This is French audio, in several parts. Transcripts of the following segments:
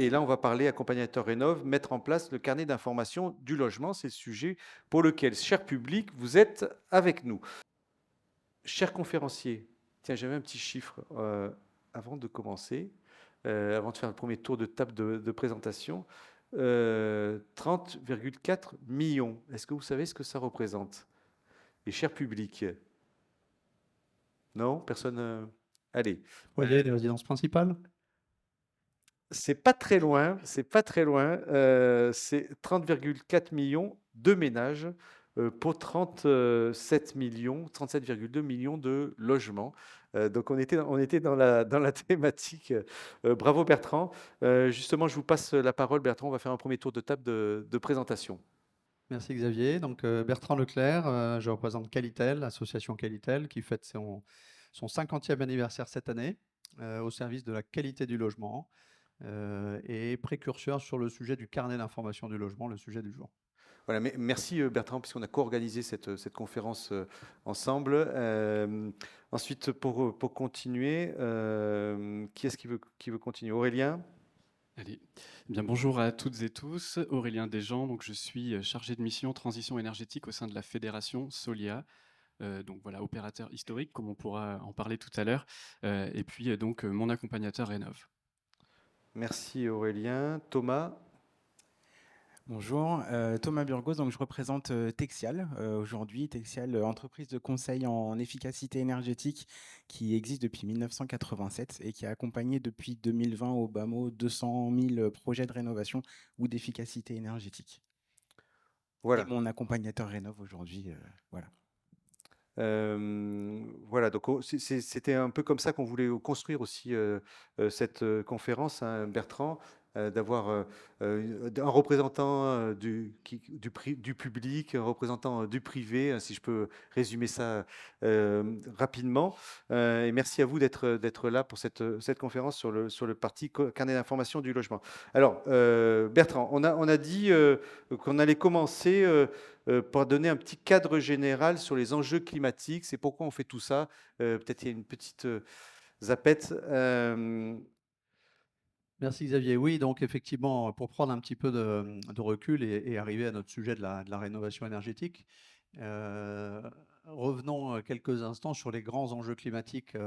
Et là, on va parler accompagnateur rénov, mettre en place le carnet d'information du logement. C'est le sujet pour lequel, cher public, vous êtes avec nous. Chers conférenciers, tiens, j'avais un petit chiffre avant de commencer, avant de faire le premier tour de table de présentation. 30,4 millions. Est-ce que vous savez ce que ça représente? Et cher public, non? Personne. Allez. Foyer de résidence principale? C'est pas très loin, c'est pas très loin. C'est 30,4 millions de ménages pour 37 millions, 37,2 millions de logements. Donc on était dans la thématique. Bravo Bertrand. Justement, je vous passe la parole, Bertrand. On va faire un premier tour de table de présentation. Merci Xavier. Donc Bertrand Leclerc, je représente Qualitel, l'association Qualitel, qui fête son 50e anniversaire cette année, au service de la qualité du logement, et précurseur sur le sujet du carnet d'information du logement, le sujet du jour. Voilà, merci Bertrand, puisqu'on a co-organisé cette conférence ensemble. Ensuite, pour continuer, qui est-ce qui veut continuer? Aurélien? Allez. Eh bien, bonjour à toutes et tous. Aurélien Desjans, donc je suis chargé de mission transition énergétique au sein de la fédération Solia. Donc voilà, opérateur historique, comme on pourra en parler tout à l'heure. Et puis donc mon accompagnateur Rénov. Merci Aurélien. Thomas? Bonjour, Thomas Burgos, donc je représente Texial aujourd'hui. Texial, entreprise de conseil en efficacité énergétique qui existe depuis 1987 et qui a accompagné depuis 2020 au bas mot 200 000 projets de rénovation ou d'efficacité énergétique. Voilà. Et mon accompagnateur Rénov aujourd'hui, voilà. Voilà, donc c'était un peu comme ça qu'on voulait construire aussi cette conférence, hein, Bertrand, d'avoir un représentant du public, un représentant du privé, hein, si je peux résumer ça rapidement. Et merci à vous d'être là pour cette conférence sur le parti carnet d'information du logement. Alors, Bertrand, on a dit qu'on allait commencer pour donner un petit cadre général sur les enjeux climatiques. C'est pourquoi on fait tout ça. Peut-être il y a une petite zapette. Merci Xavier. Oui, donc effectivement, pour prendre un petit peu de recul et arriver à notre sujet de la rénovation énergétique, revenons quelques instants sur les grands enjeux climatiques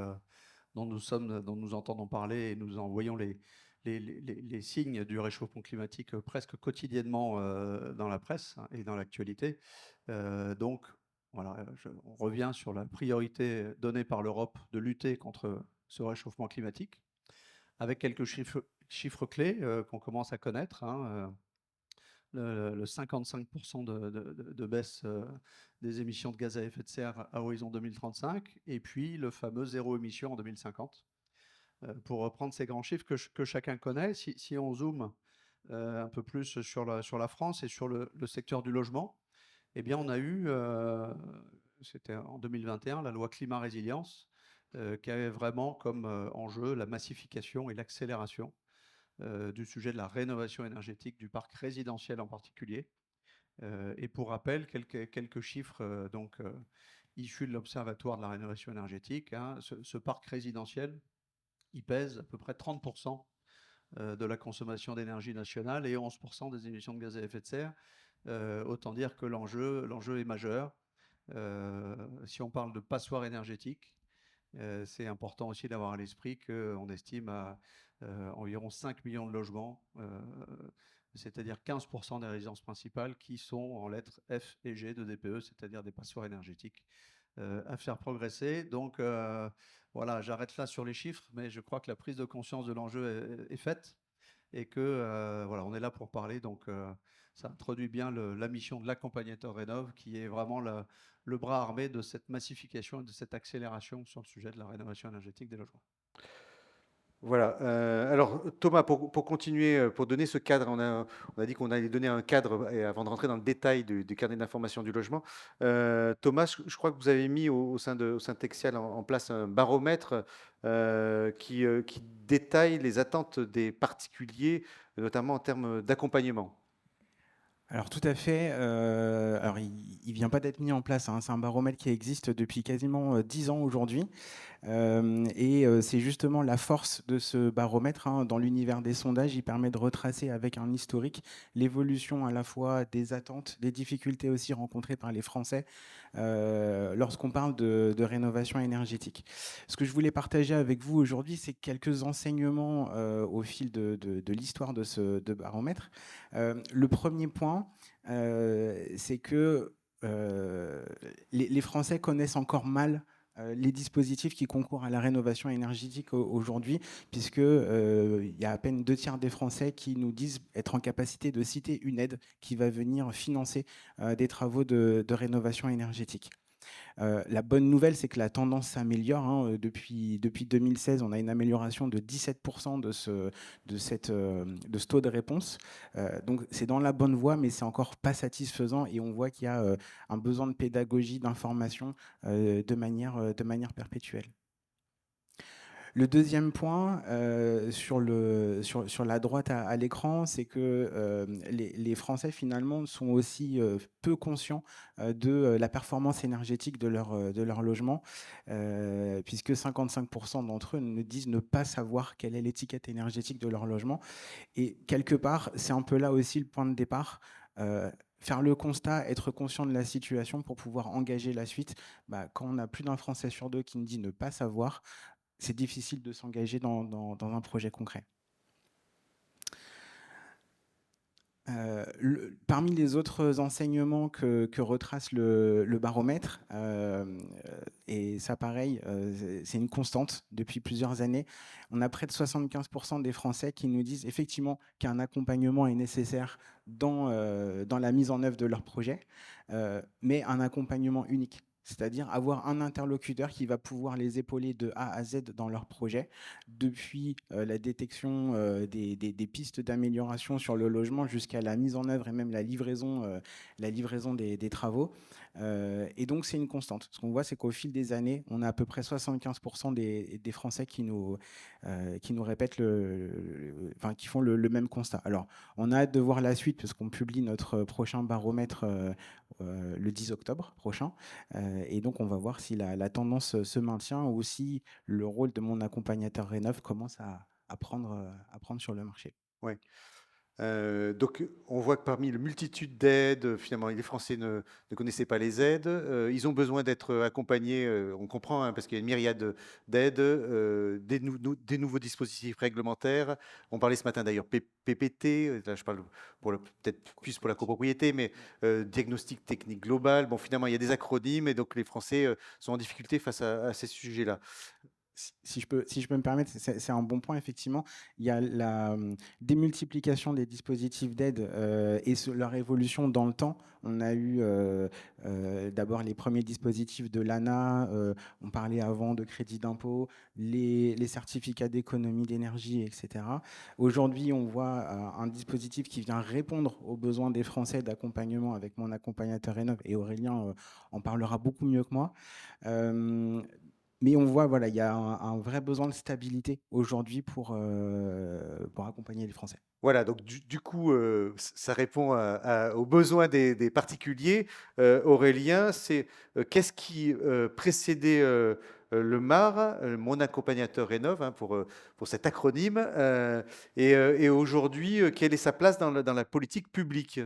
dont nous entendons parler et nous en voyons les signes du réchauffement climatique presque quotidiennement dans la presse, hein, et dans l'actualité. Donc, voilà, on revient sur la priorité donnée par l'Europe de lutter contre ce réchauffement climatique, avec quelques chiffres clés qu'on commence à connaître, hein, le 55% de baisse des émissions de gaz à effet de serre à horizon 2035, et puis le fameux zéro émission en 2050. Pour reprendre ces grands chiffres que chacun connaît, si on zoome un peu plus sur la France et sur le secteur du logement, eh bien on a eu, c'était en 2021, la loi climat résilience, qui avait vraiment comme enjeu la massification et l'accélération du sujet de la rénovation énergétique du parc résidentiel en particulier. Et pour rappel, quelques chiffres issus de l'Observatoire de la rénovation énergétique, hein. Ce parc résidentiel, il pèse à peu près 30% de la consommation d'énergie nationale et 11% des émissions de gaz à effet de serre. Autant dire que l'enjeu est majeur. Si on parle de passoire énergétique, c'est important aussi d'avoir à l'esprit qu'on estime à environ 5 millions de logements, c'est-à-dire 15% des résidences principales qui sont en lettres F et G de DPE, c'est-à-dire des passoires énergétiques, à faire progresser. Donc voilà, j'arrête là sur les chiffres, mais je crois que la prise de conscience de l'enjeu est faite et que voilà, on est là pour parler. Donc ça introduit bien la mission de l'accompagnateur Rénov, qui est vraiment le bras armé de cette massification et de cette accélération sur le sujet de la rénovation énergétique des logements. Voilà. Alors Thomas, pour continuer, pour donner ce cadre, on a dit qu'on allait donner un cadre avant de rentrer dans le détail du carnet d'information du logement. Thomas, je crois que vous avez mis au sein de Texial en place un baromètre qui détaille les attentes des particuliers, notamment en termes d'accompagnement. Alors tout à fait. Alors il vient pas d'être mis en place, hein. C'est un baromètre qui existe depuis quasiment 10 ans aujourd'hui. C'est justement la force de ce baromètre, hein, dans l'univers des sondages. Il permet de retracer avec un historique l'évolution à la fois des attentes, des difficultés aussi rencontrées par les Français lorsqu'on parle de rénovation énergétique. Ce que je voulais partager avec vous aujourd'hui, c'est quelques enseignements au fil de l'histoire de baromètre. Le premier point, c'est que les Français connaissent encore mal les dispositifs qui concourent à la rénovation énergétique aujourd'hui, puisque il y a à peine 2 tiers des Français qui nous disent être en capacité de citer une aide qui va venir financer des travaux de rénovation énergétique. La bonne nouvelle, c'est que la tendance s'améliore, hein. Depuis 2016, on a une amélioration de 17% de ce taux de réponse. Donc c'est dans la bonne voie, mais c'est encore pas satisfaisant et on voit qu'il y a un besoin de pédagogie, d'information de manière perpétuelle. Le deuxième point, sur la droite à l'écran, c'est que les Français, finalement, sont aussi peu conscients de la performance énergétique de leur logement, puisque 55% d'entre eux nous disent ne pas savoir quelle est l'étiquette énergétique de leur logement. Et quelque part, c'est un peu là aussi le point de départ. Faire le constat, être conscient de la situation pour pouvoir engager la suite. Quand on a plus d'un Français sur deux qui nous dit ne pas savoir, c'est difficile de s'engager dans un projet concret. Parmi les autres enseignements que retrace le baromètre, et ça pareil, c'est une constante depuis plusieurs années, on a près de 75% des Français qui nous disent effectivement qu'un accompagnement est nécessaire dans la mise en œuvre de leur projet, mais un accompagnement unique. C'est-à-dire avoir un interlocuteur qui va pouvoir les épauler de A à Z dans leur projet, depuis la détection des pistes d'amélioration sur le logement jusqu'à la mise en œuvre et même la livraison des travaux. Et donc, c'est une constante. Ce qu'on voit, c'est qu'au fil des années, on a à peu près 75% des Français qui nous répètent qui font le même constat. Alors, on a hâte de voir la suite parce qu'on publie notre prochain baromètre le 10 octobre prochain. Et donc, on va voir si la tendance se maintient ou si le rôle de mon accompagnateur Rénov commence à prendre sur le marché. Ouais. Donc, on voit que parmi la multitude d'aides, finalement, les Français ne connaissaient pas les aides. Ils ont besoin d'être accompagnés, on comprend, hein, parce qu'il y a une myriade d'aides, des nouveaux dispositifs réglementaires. On parlait ce matin d'ailleurs PPT, là je parle peut-être plus pour la copropriété, mais diagnostic technique global. Bon, finalement, il y a des acronymes et donc les Français sont en difficulté face à ces sujets-là. Si je peux me permettre, c'est un bon point, effectivement. Il y a la démultiplication des dispositifs d'aide et leur évolution dans le temps. On a eu d'abord les premiers dispositifs de l'ANA, on parlait avant de crédit d'impôt, les certificats d'économie d'énergie, etc. Aujourd'hui, on voit un dispositif qui vient répondre aux besoins des Français d'accompagnement avec mon accompagnateur Rénov, et Aurélien en parlera beaucoup mieux que moi. Mais on voit, voilà, il y a un vrai besoin de stabilité aujourd'hui pour accompagner les Français. Voilà, donc du coup, ça répond aux besoins des particuliers. Aurélien, c'est qu'est-ce qui précédait le MAR, mon accompagnateur Rénov, hein, pour cet acronyme, et aujourd'hui, quelle est sa place dans la politique publique?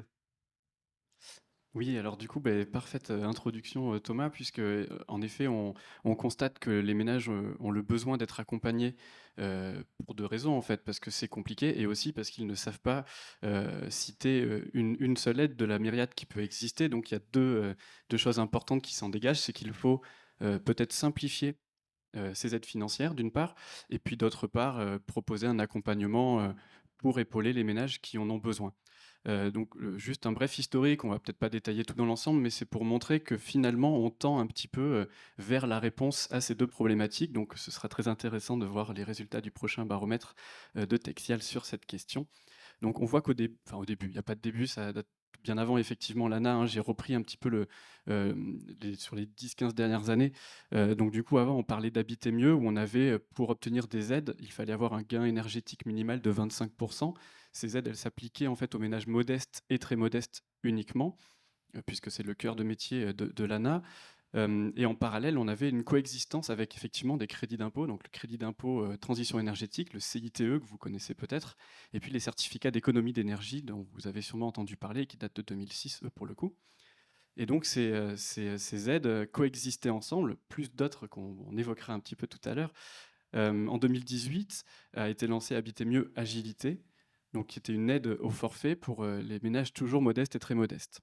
Oui, alors du coup, parfaite introduction, Thomas, puisque en effet, on constate que les ménages ont le besoin d'être accompagnés pour deux raisons, en fait, parce que c'est compliqué et aussi parce qu'ils ne savent pas citer une seule aide de la myriade qui peut exister. Donc il y a deux choses importantes qui s'en dégagent, c'est qu'il faut peut-être simplifier ces aides financières, d'une part, et puis d'autre part, proposer un accompagnement pour épauler les ménages qui en ont besoin. Donc, juste un bref historique, on va peut-être pas détailler tout dans l'ensemble, mais c'est pour montrer que finalement, on tend un petit peu vers la réponse à ces deux problématiques. Donc, ce sera très intéressant de voir les résultats du prochain baromètre de Texial sur cette question. Donc, on voit au début, il n'y a pas de début, ça date bien avant effectivement l'ANA, hein. J'ai repris un petit peu sur les 10-15 dernières années. Donc du coup, avant, on parlait d'habiter mieux, où on avait, pour obtenir des aides, il fallait avoir un gain énergétique minimal de 25%, Ces aides, elles s'appliquaient en fait aux ménages modestes et très modestes uniquement, puisque c'est le cœur de métier de l'ANA. Et en parallèle, on avait une coexistence avec effectivement des crédits d'impôt, donc le crédit d'impôt transition énergétique, le CITE que vous connaissez peut-être, et puis les certificats d'économie d'énergie dont vous avez sûrement entendu parler, qui datent de 2006 pour le coup. Et donc ces aides coexistaient ensemble, plus d'autres qu'on évoquera un petit peu tout à l'heure. En 2018 a été lancé Habiter mieux Agilité, donc qui était une aide au forfait pour les ménages toujours modestes et très modestes.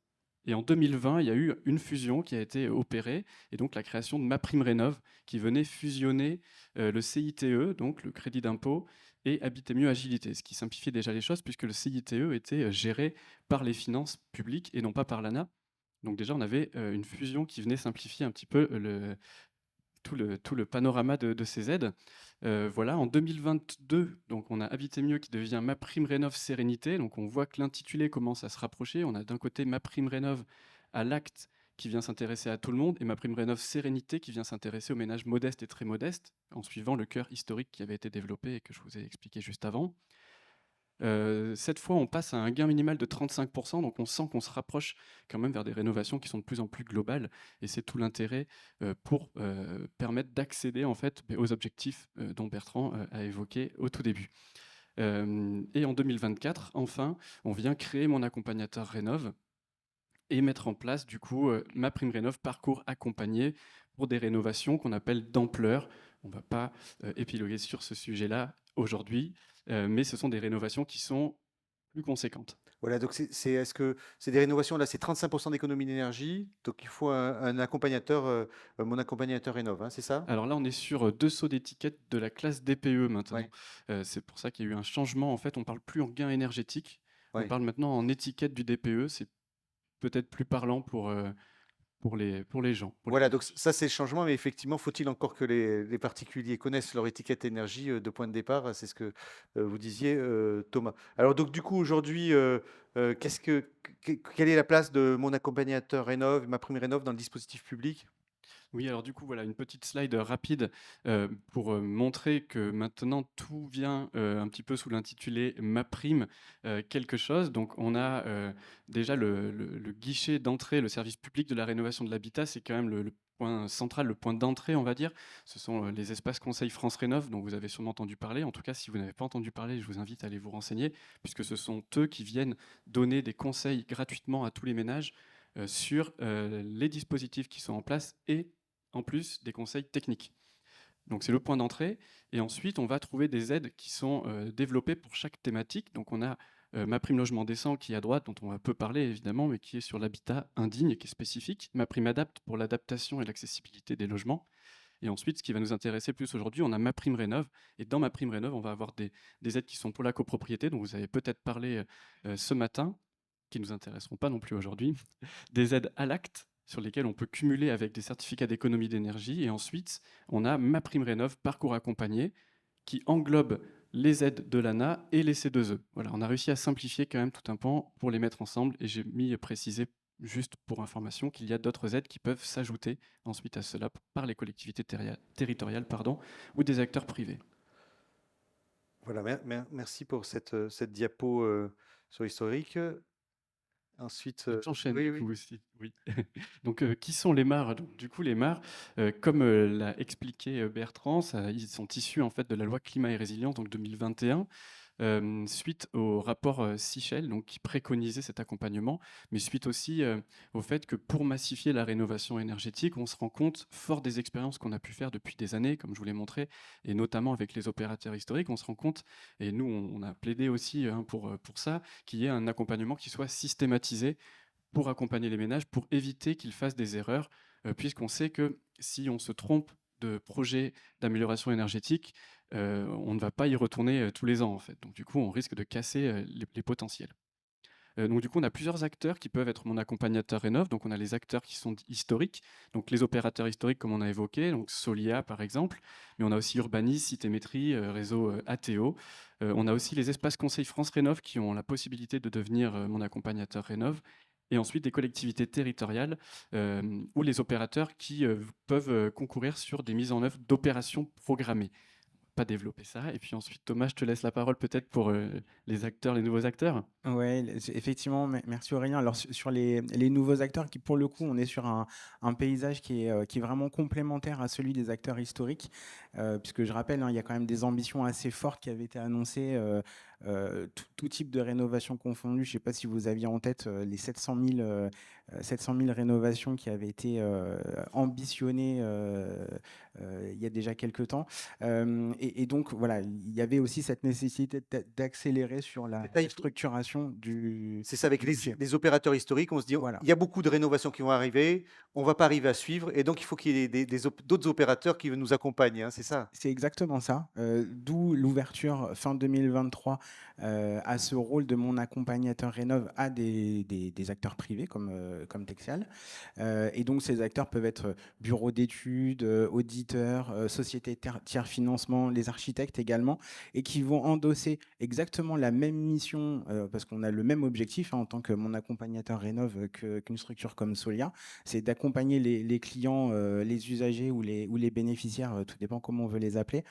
Et en 2020, il y a eu une fusion qui a été opérée, et donc la création de MaPrimeRénov', qui venait fusionner le CITE, donc le crédit d'impôt, et Habiter mieux Agilité, ce qui simplifiait déjà les choses, puisque le CITE était géré par les finances publiques et non pas par l'ANA. Donc déjà, on avait une fusion qui venait simplifier un petit peu tout le panorama de ces aides. Voilà, en 2022, donc on a Habiter mieux qui devient MaPrimeRénov' Sérénité. Donc on voit que l'intitulé commence à se rapprocher. On a d'un côté MaPrimeRénov' à l'acte qui vient s'intéresser à tout le monde, et MaPrimeRénov' Sérénité qui vient s'intéresser aux ménages modestes et très modestes, en suivant le cœur historique qui avait été développé et que je vous ai expliqué juste avant. Cette fois, on passe à un gain minimal de 35%, donc on sent qu'on se rapproche quand même vers des rénovations qui sont de plus en plus globales, et c'est tout l'intérêt pour permettre d'accéder en fait aux objectifs dont Bertrand a évoqué au tout début. Et en 2024, enfin, on vient créer Mon Accompagnateur Rénov' et mettre en place du coup MaPrimeRénov' parcours accompagné pour des rénovations qu'on appelle d'ampleur. On ne va pas épiloguer sur ce sujet-là aujourd'hui, mais ce sont des rénovations qui sont plus conséquentes. Voilà, donc est-ce que c'est des rénovations, là, c'est 35% d'économie d'énergie, donc il faut un accompagnateur, Mon Accompagnateur Rénov', hein, c'est ça? Alors là, on est sur 2 sauts d'étiquette de la classe DPE maintenant. Ouais, C'est pour ça qu'il y a eu un changement. En fait, on ne parle plus en gain énergétique, on ouais. parle maintenant en étiquette du DPE. C'est peut-être plus parlant pour les gens. Voilà, donc ça, c'est le changement, mais effectivement, faut-il encore que les particuliers connaissent leur étiquette énergie de point de départ? C'est ce que vous disiez, Thomas. Alors, donc, du coup, aujourd'hui, quelle est la place de Mon Accompagnateur Rénov', MaPrimeRénov' dans le dispositif public? Oui, alors du coup, voilà, une petite slide rapide pour montrer que maintenant tout vient un petit peu sous l'intitulé MaPrime quelque chose. Donc on a déjà le guichet d'entrée, le service public de la rénovation de l'habitat, c'est quand même le point central, le point d'entrée, on va dire. Ce sont les espaces conseils France Rénov', dont vous avez sûrement entendu parler. En tout cas, si vous n'avez pas entendu parler, je vous invite à aller vous renseigner, puisque ce sont eux qui viennent donner des conseils gratuitement à tous les ménages sur les dispositifs qui sont en place et en plus des conseils techniques. Donc c'est le point d'entrée. Et ensuite, on va trouver des aides qui sont développées pour chaque thématique. Donc on a MaPrimeLogement décent qui est à droite, dont on va peu parler évidemment, mais qui est sur l'habitat indigne, qui est spécifique. MaPrimeAdapt pour l'adaptation et l'accessibilité des logements. Et ensuite, ce qui va nous intéresser plus aujourd'hui, on a MaPrimeRénov'. Et dans MaPrimeRénov', on va avoir des aides qui sont pour la copropriété, dont vous avez peut-être parlé ce matin, qui ne nous intéresseront pas non plus aujourd'hui. Des aides à l'acte, sur lesquels on peut cumuler avec des certificats d'économie d'énergie. Et ensuite, on a MaPrimeRénov' parcours accompagné, qui englobe les aides de l'ANA et les C2E. Voilà, on a réussi à simplifier quand même tout un pan pour les mettre ensemble. Et j'ai précisé, juste pour information, qu'il y a d'autres aides qui peuvent s'ajouter ensuite à cela par les collectivités territoriales ou des acteurs privés. Voilà, merci pour cette diapo sur l'historique. Ensuite, J'enchaîne oui, du oui. coup aussi. Oui. Donc, qui sont les mares? Donc, du coup, les mares, comme l'a expliqué Bertrand, ils sont issus en fait de la loi climat et résilience, donc 2021, suite au rapport Sichel, donc qui préconisait cet accompagnement, mais suite aussi au fait que pour massifier la rénovation énergétique, on se rend compte, fort des expériences qu'on a pu faire depuis des années, comme je vous l'ai montré, et notamment avec les opérateurs historiques, on se rend compte, et nous on a plaidé aussi pour ça, qu'il y ait un accompagnement qui soit systématisé pour accompagner les ménages, pour éviter qu'ils fassent des erreurs, puisqu'on sait que si on se trompe de projet d'amélioration énergétique, on ne va pas y retourner tous les ans en fait. Donc du coup, on risque de casser les potentiels. Donc du coup, on a plusieurs acteurs qui peuvent être Mon Accompagnateur Rénov'. Donc on a les acteurs qui sont historiques, donc les opérateurs historiques comme on a évoqué, donc Solia par exemple, mais on a aussi Urbanis, Citémétrie, réseau ATO. On a aussi les espaces conseils France Rénov' qui ont la possibilité de devenir Mon Accompagnateur Rénov'. Et ensuite des collectivités territoriales ou les opérateurs qui peuvent concourir sur des mises en œuvre d'opérations programmées. pas développé ça. Et puis ensuite, Thomas, je te laisse la parole peut-être pour les acteurs, les nouveaux acteurs. Ouais, effectivement, merci Aurélien. Alors sur les nouveaux acteurs, qui pour le coup, on est sur un paysage qui est vraiment complémentaire à celui des acteurs historiques, puisque je rappelle, hein, il y a quand même des ambitions assez fortes qui avaient été annoncées, tout type de rénovation confondue. Je ne sais pas si vous aviez en tête les 700 000 rénovations qui avaient été ambitionnées il y a déjà quelques temps. Et donc, voilà, il y avait aussi cette nécessité d'accélérer sur la Ça, il faut- structuration du C'est ça, avec budget. les opérateurs historiques, on se dit, Voilà. il y a beaucoup de rénovations qui vont arriver, on ne va pas arriver à suivre, et donc il faut qu'il y ait d'autres opérateurs qui nous accompagnent, hein, c'est ça? C'est exactement ça, d'où l'ouverture fin 2023 à ce rôle de mon accompagnateur rénov à des acteurs privés comme Texial. Et donc ces acteurs peuvent être bureaux d'études, auditeurs, sociétés tiers financement, les architectes également, et qui vont endosser exactement la même mission, parce qu'on a le même objectif, hein, en tant que mon accompagnateur rénov qu'une structure comme Solia, c'est d'accompagner les clients, les usagers ou les bénéficiaires, tout dépend comment on veut les appeler,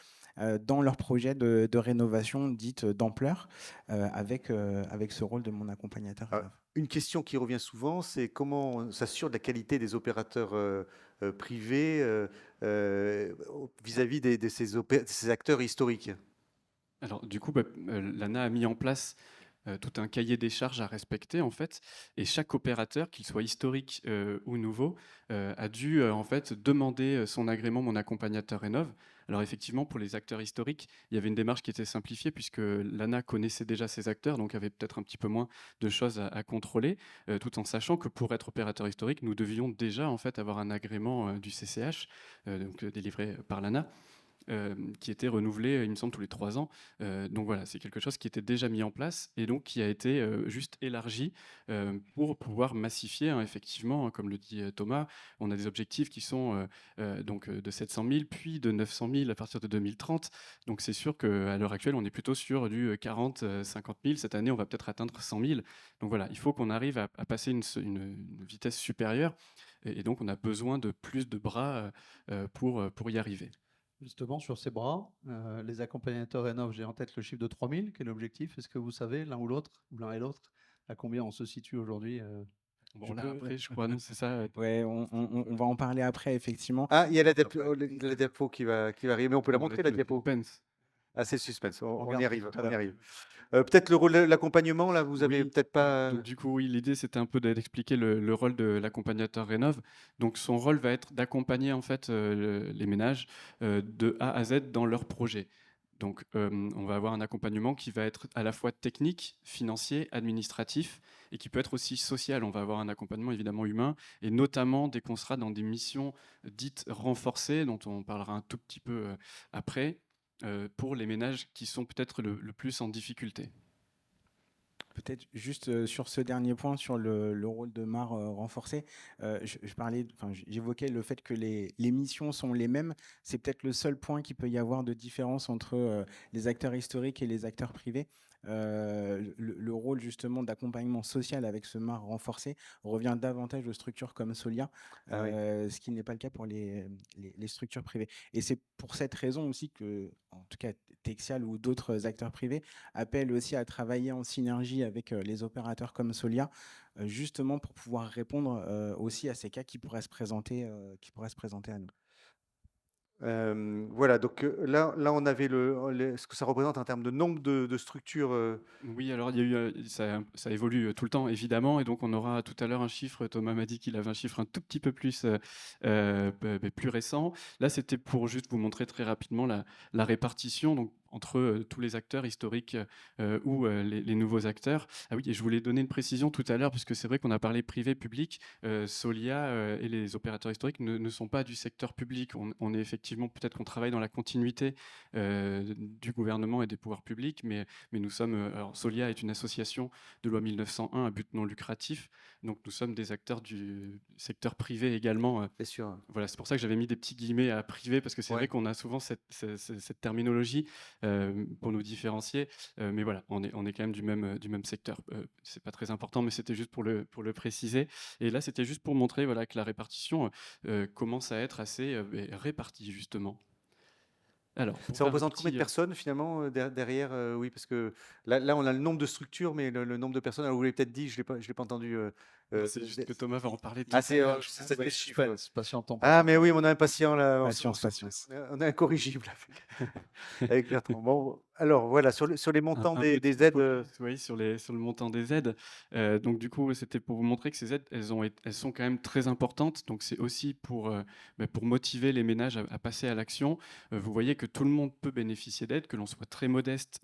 dans leur projet de rénovation dite d'ampleur, avec ce rôle de mon accompagnateur Ah, rénov. une question qui revient souvent, c'est comment on s'assure de la qualité des opérateurs privés vis-à-vis de ces acteurs historiques. Alors, du coup, l'ANA a mis en place tout un cahier des charges à respecter, en fait, et chaque opérateur, qu'il soit historique ou nouveau, a dû en fait demander son agrément, mon accompagnateur rénov. Alors effectivement, pour les acteurs historiques, il y avait une démarche qui était simplifiée puisque l'ANA connaissait déjà ces acteurs, donc avait peut-être un petit peu moins de choses à contrôler, tout en sachant que pour être opérateur historique, nous devions déjà en fait avoir un agrément du CCH, donc délivré par l'ANA. Qui était renouvelé, il me semble, tous les 3 ans. Donc voilà, c'est quelque chose qui était déjà mis en place et donc qui a été juste élargi pour pouvoir massifier, hein, effectivement, hein, comme le dit Thomas. On a des objectifs qui sont donc de 700 000, puis de 900 000 à partir de 2030. Donc c'est sûr qu'à l'heure actuelle, on est plutôt sur du 40, 50 000. Cette année, on va peut-être atteindre 100 000. Donc voilà, il faut qu'on arrive à passer une vitesse supérieure et donc on a besoin de plus de bras pour y arriver. Justement, sur ces bras, les accompagnateurs rénov, j'ai en tête le chiffre de 3000. Quel est l'objectif? Est-ce que vous savez, l'un ou l'autre, ou l'un et l'autre, à combien on se situe aujourd'hui? Bon, là, après, je crois, non, c'est ça. Ouais, on va en parler après, effectivement. Ah, il y a la diapo qui va arriver, mais on peut la Bon, montrer, la le diapo. suspense. Ah, c'est le suspense, on y regarde arrive, tout à on y l'heure. arrive. Peut-être le rôle de l'accompagnement, là, vous avez Oui, peut-être pas... donc du coup, oui, l'idée, c'était un peu d'expliquer le rôle de l'accompagnateur rénov. Donc son rôle va être d'accompagner en fait les ménages de A à Z dans leur projet. Donc on va avoir un accompagnement qui va être à la fois technique, financier, administratif et qui peut être aussi social. On va avoir un accompagnement évidemment humain et notamment dès qu'on sera dans des missions dites renforcées, dont on parlera un tout petit peu après, pour les ménages qui sont peut-être le plus en difficulté. Peut-être juste sur ce dernier point, sur le rôle de MAR renforcé, j'évoquais le fait que les missions sont les mêmes. C'est peut-être le seul point qu'il peut y avoir de différence entre les acteurs historiques et les acteurs privés. Le rôle justement d'accompagnement social avec ce MAR renforcé revient davantage aux structures comme Solia, Ah oui. ce qui n'est pas le cas pour les structures privées. Et c'est pour cette raison aussi que, en tout cas, Texial ou d'autres acteurs privés appellent aussi à travailler en synergie avec les opérateurs comme Solia, justement pour pouvoir répondre aussi à ces cas qui pourraient se présenter à nous. Voilà, donc là, on avait ce que ça représente en termes de nombre de structures. Oui, alors il y a eu, ça évolue tout le temps, évidemment, et donc on aura tout à l'heure un chiffre. Thomas m'a dit qu'il avait un chiffre un tout petit peu plus, plus récent. Là, c'était pour juste vous montrer très rapidement la répartition donc, entre tous les acteurs historiques ou les nouveaux acteurs. Ah oui, et je voulais donner une précision tout à l'heure, puisque c'est vrai qu'on a parlé privé-public. Solia et les opérateurs historiques ne sont pas du secteur public. On est effectivement, peut-être qu'on travaille dans la continuité du gouvernement et des pouvoirs publics, mais nous sommes... alors, Solia est une association de loi 1901 à but non lucratif, donc nous sommes des acteurs du secteur privé également. C'est sûr. Voilà, c'est pour ça que j'avais mis des petits guillemets à privé, parce que c'est Ouais. vrai qu'on a souvent cette terminologie pour nous différencier, mais voilà, on est quand même du même secteur. C'est pas très important, mais c'était juste pour le préciser. Et là, c'était juste pour montrer voilà, que la répartition commence à être assez répartie, justement. Alors, pour Ça faire un représente combien de petit, personnes finalement derrière oui, parce que là, on a le nombre de structures, mais le nombre de personnes, alors vous l'avez peut-être dit, je l'ai pas entendu. non, c'est juste que Thomas va en parler tout Ah, à l'heure. c'est ça, Oui, les chiffres. patientons, Ah, mais patientons. oui, on a un patient là, Patience, patience. on est incorrigible avec Bertrand. Bon, alors voilà, sur les montants Un des petit aides. focus, oui, sur le montant des aides. Donc du coup, c'était pour vous montrer que ces aides, elles sont quand même très importantes. Donc c'est aussi pour motiver les ménages à passer à l'action. Vous voyez que tout le monde peut bénéficier d'aides, que l'on soit très modeste,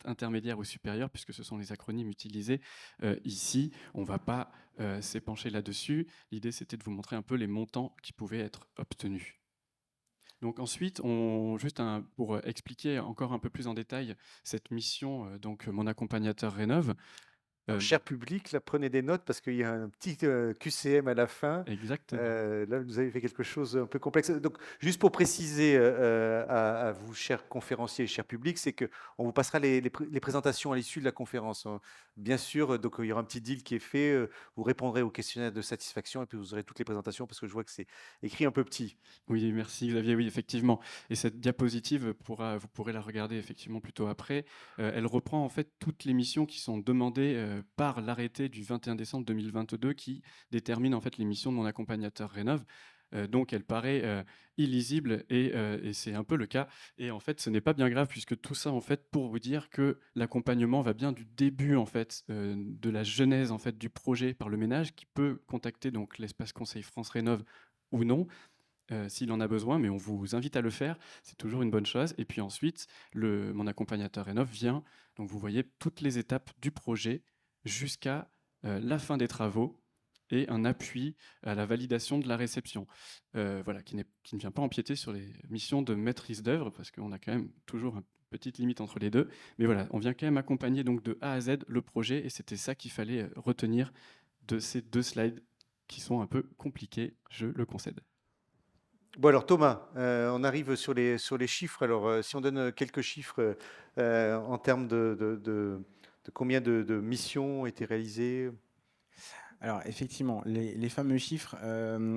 intermédiaire ou supérieur, puisque ce sont les acronymes utilisés ici. On ne va pas s'épancher là-dessus. L'idée, c'était de vous montrer un peu les montants qui pouvaient être obtenus. Donc ensuite, pour expliquer encore un peu plus en détail cette mission, donc mon accompagnateur rénove. Alors, cher public, là, prenez des notes parce qu'il y a un petit QCM à la fin. Exactement. Là, vous avez fait quelque chose un peu complexe. Donc, juste pour préciser à vous, chers conférenciers et chers publics, c'est qu'on vous passera les présentations à l'issue de la conférence, hein. Bien sûr, donc il y aura un petit deal qui est fait. Vous répondrez au questionnaire de satisfaction et puis vous aurez toutes les présentations parce que je vois que c'est écrit un peu petit. Oui, merci Xavier, oui, effectivement. Et cette diapositive, vous pourrez la regarder effectivement plutôt après. Elle reprend en fait toutes les missions qui sont demandées par l'arrêté du 21 décembre 2022 qui détermine en fait les missions de mon accompagnateur Rénov'. Donc elle paraît illisible et c'est un peu le cas. Et en fait, ce n'est pas bien grave puisque tout ça, en fait, pour vous dire que l'accompagnement va bien du début en fait de la genèse en fait du projet par le ménage qui peut contacter donc l'espace Conseil France Rénov' ou non. S'il en a besoin, mais on vous invite à le faire, c'est toujours une bonne chose. Et puis ensuite, mon accompagnateur Rénov vient, donc vous voyez toutes les étapes du projet jusqu'à la fin des travaux et un appui à la validation de la réception. Voilà, qui ne vient pas empiéter sur les missions de maîtrise d'œuvre, parce qu'on a quand même toujours une petite limite entre les deux. Mais voilà, on vient quand même accompagner donc de A à Z le projet, et c'était ça qu'il fallait retenir de ces 2 slides qui sont un peu compliqués, je le concède. Bon alors Thomas, on arrive sur les chiffres. Alors si on donne quelques chiffres en termes de combien de missions ont été réalisées. Alors effectivement, les fameux chiffres,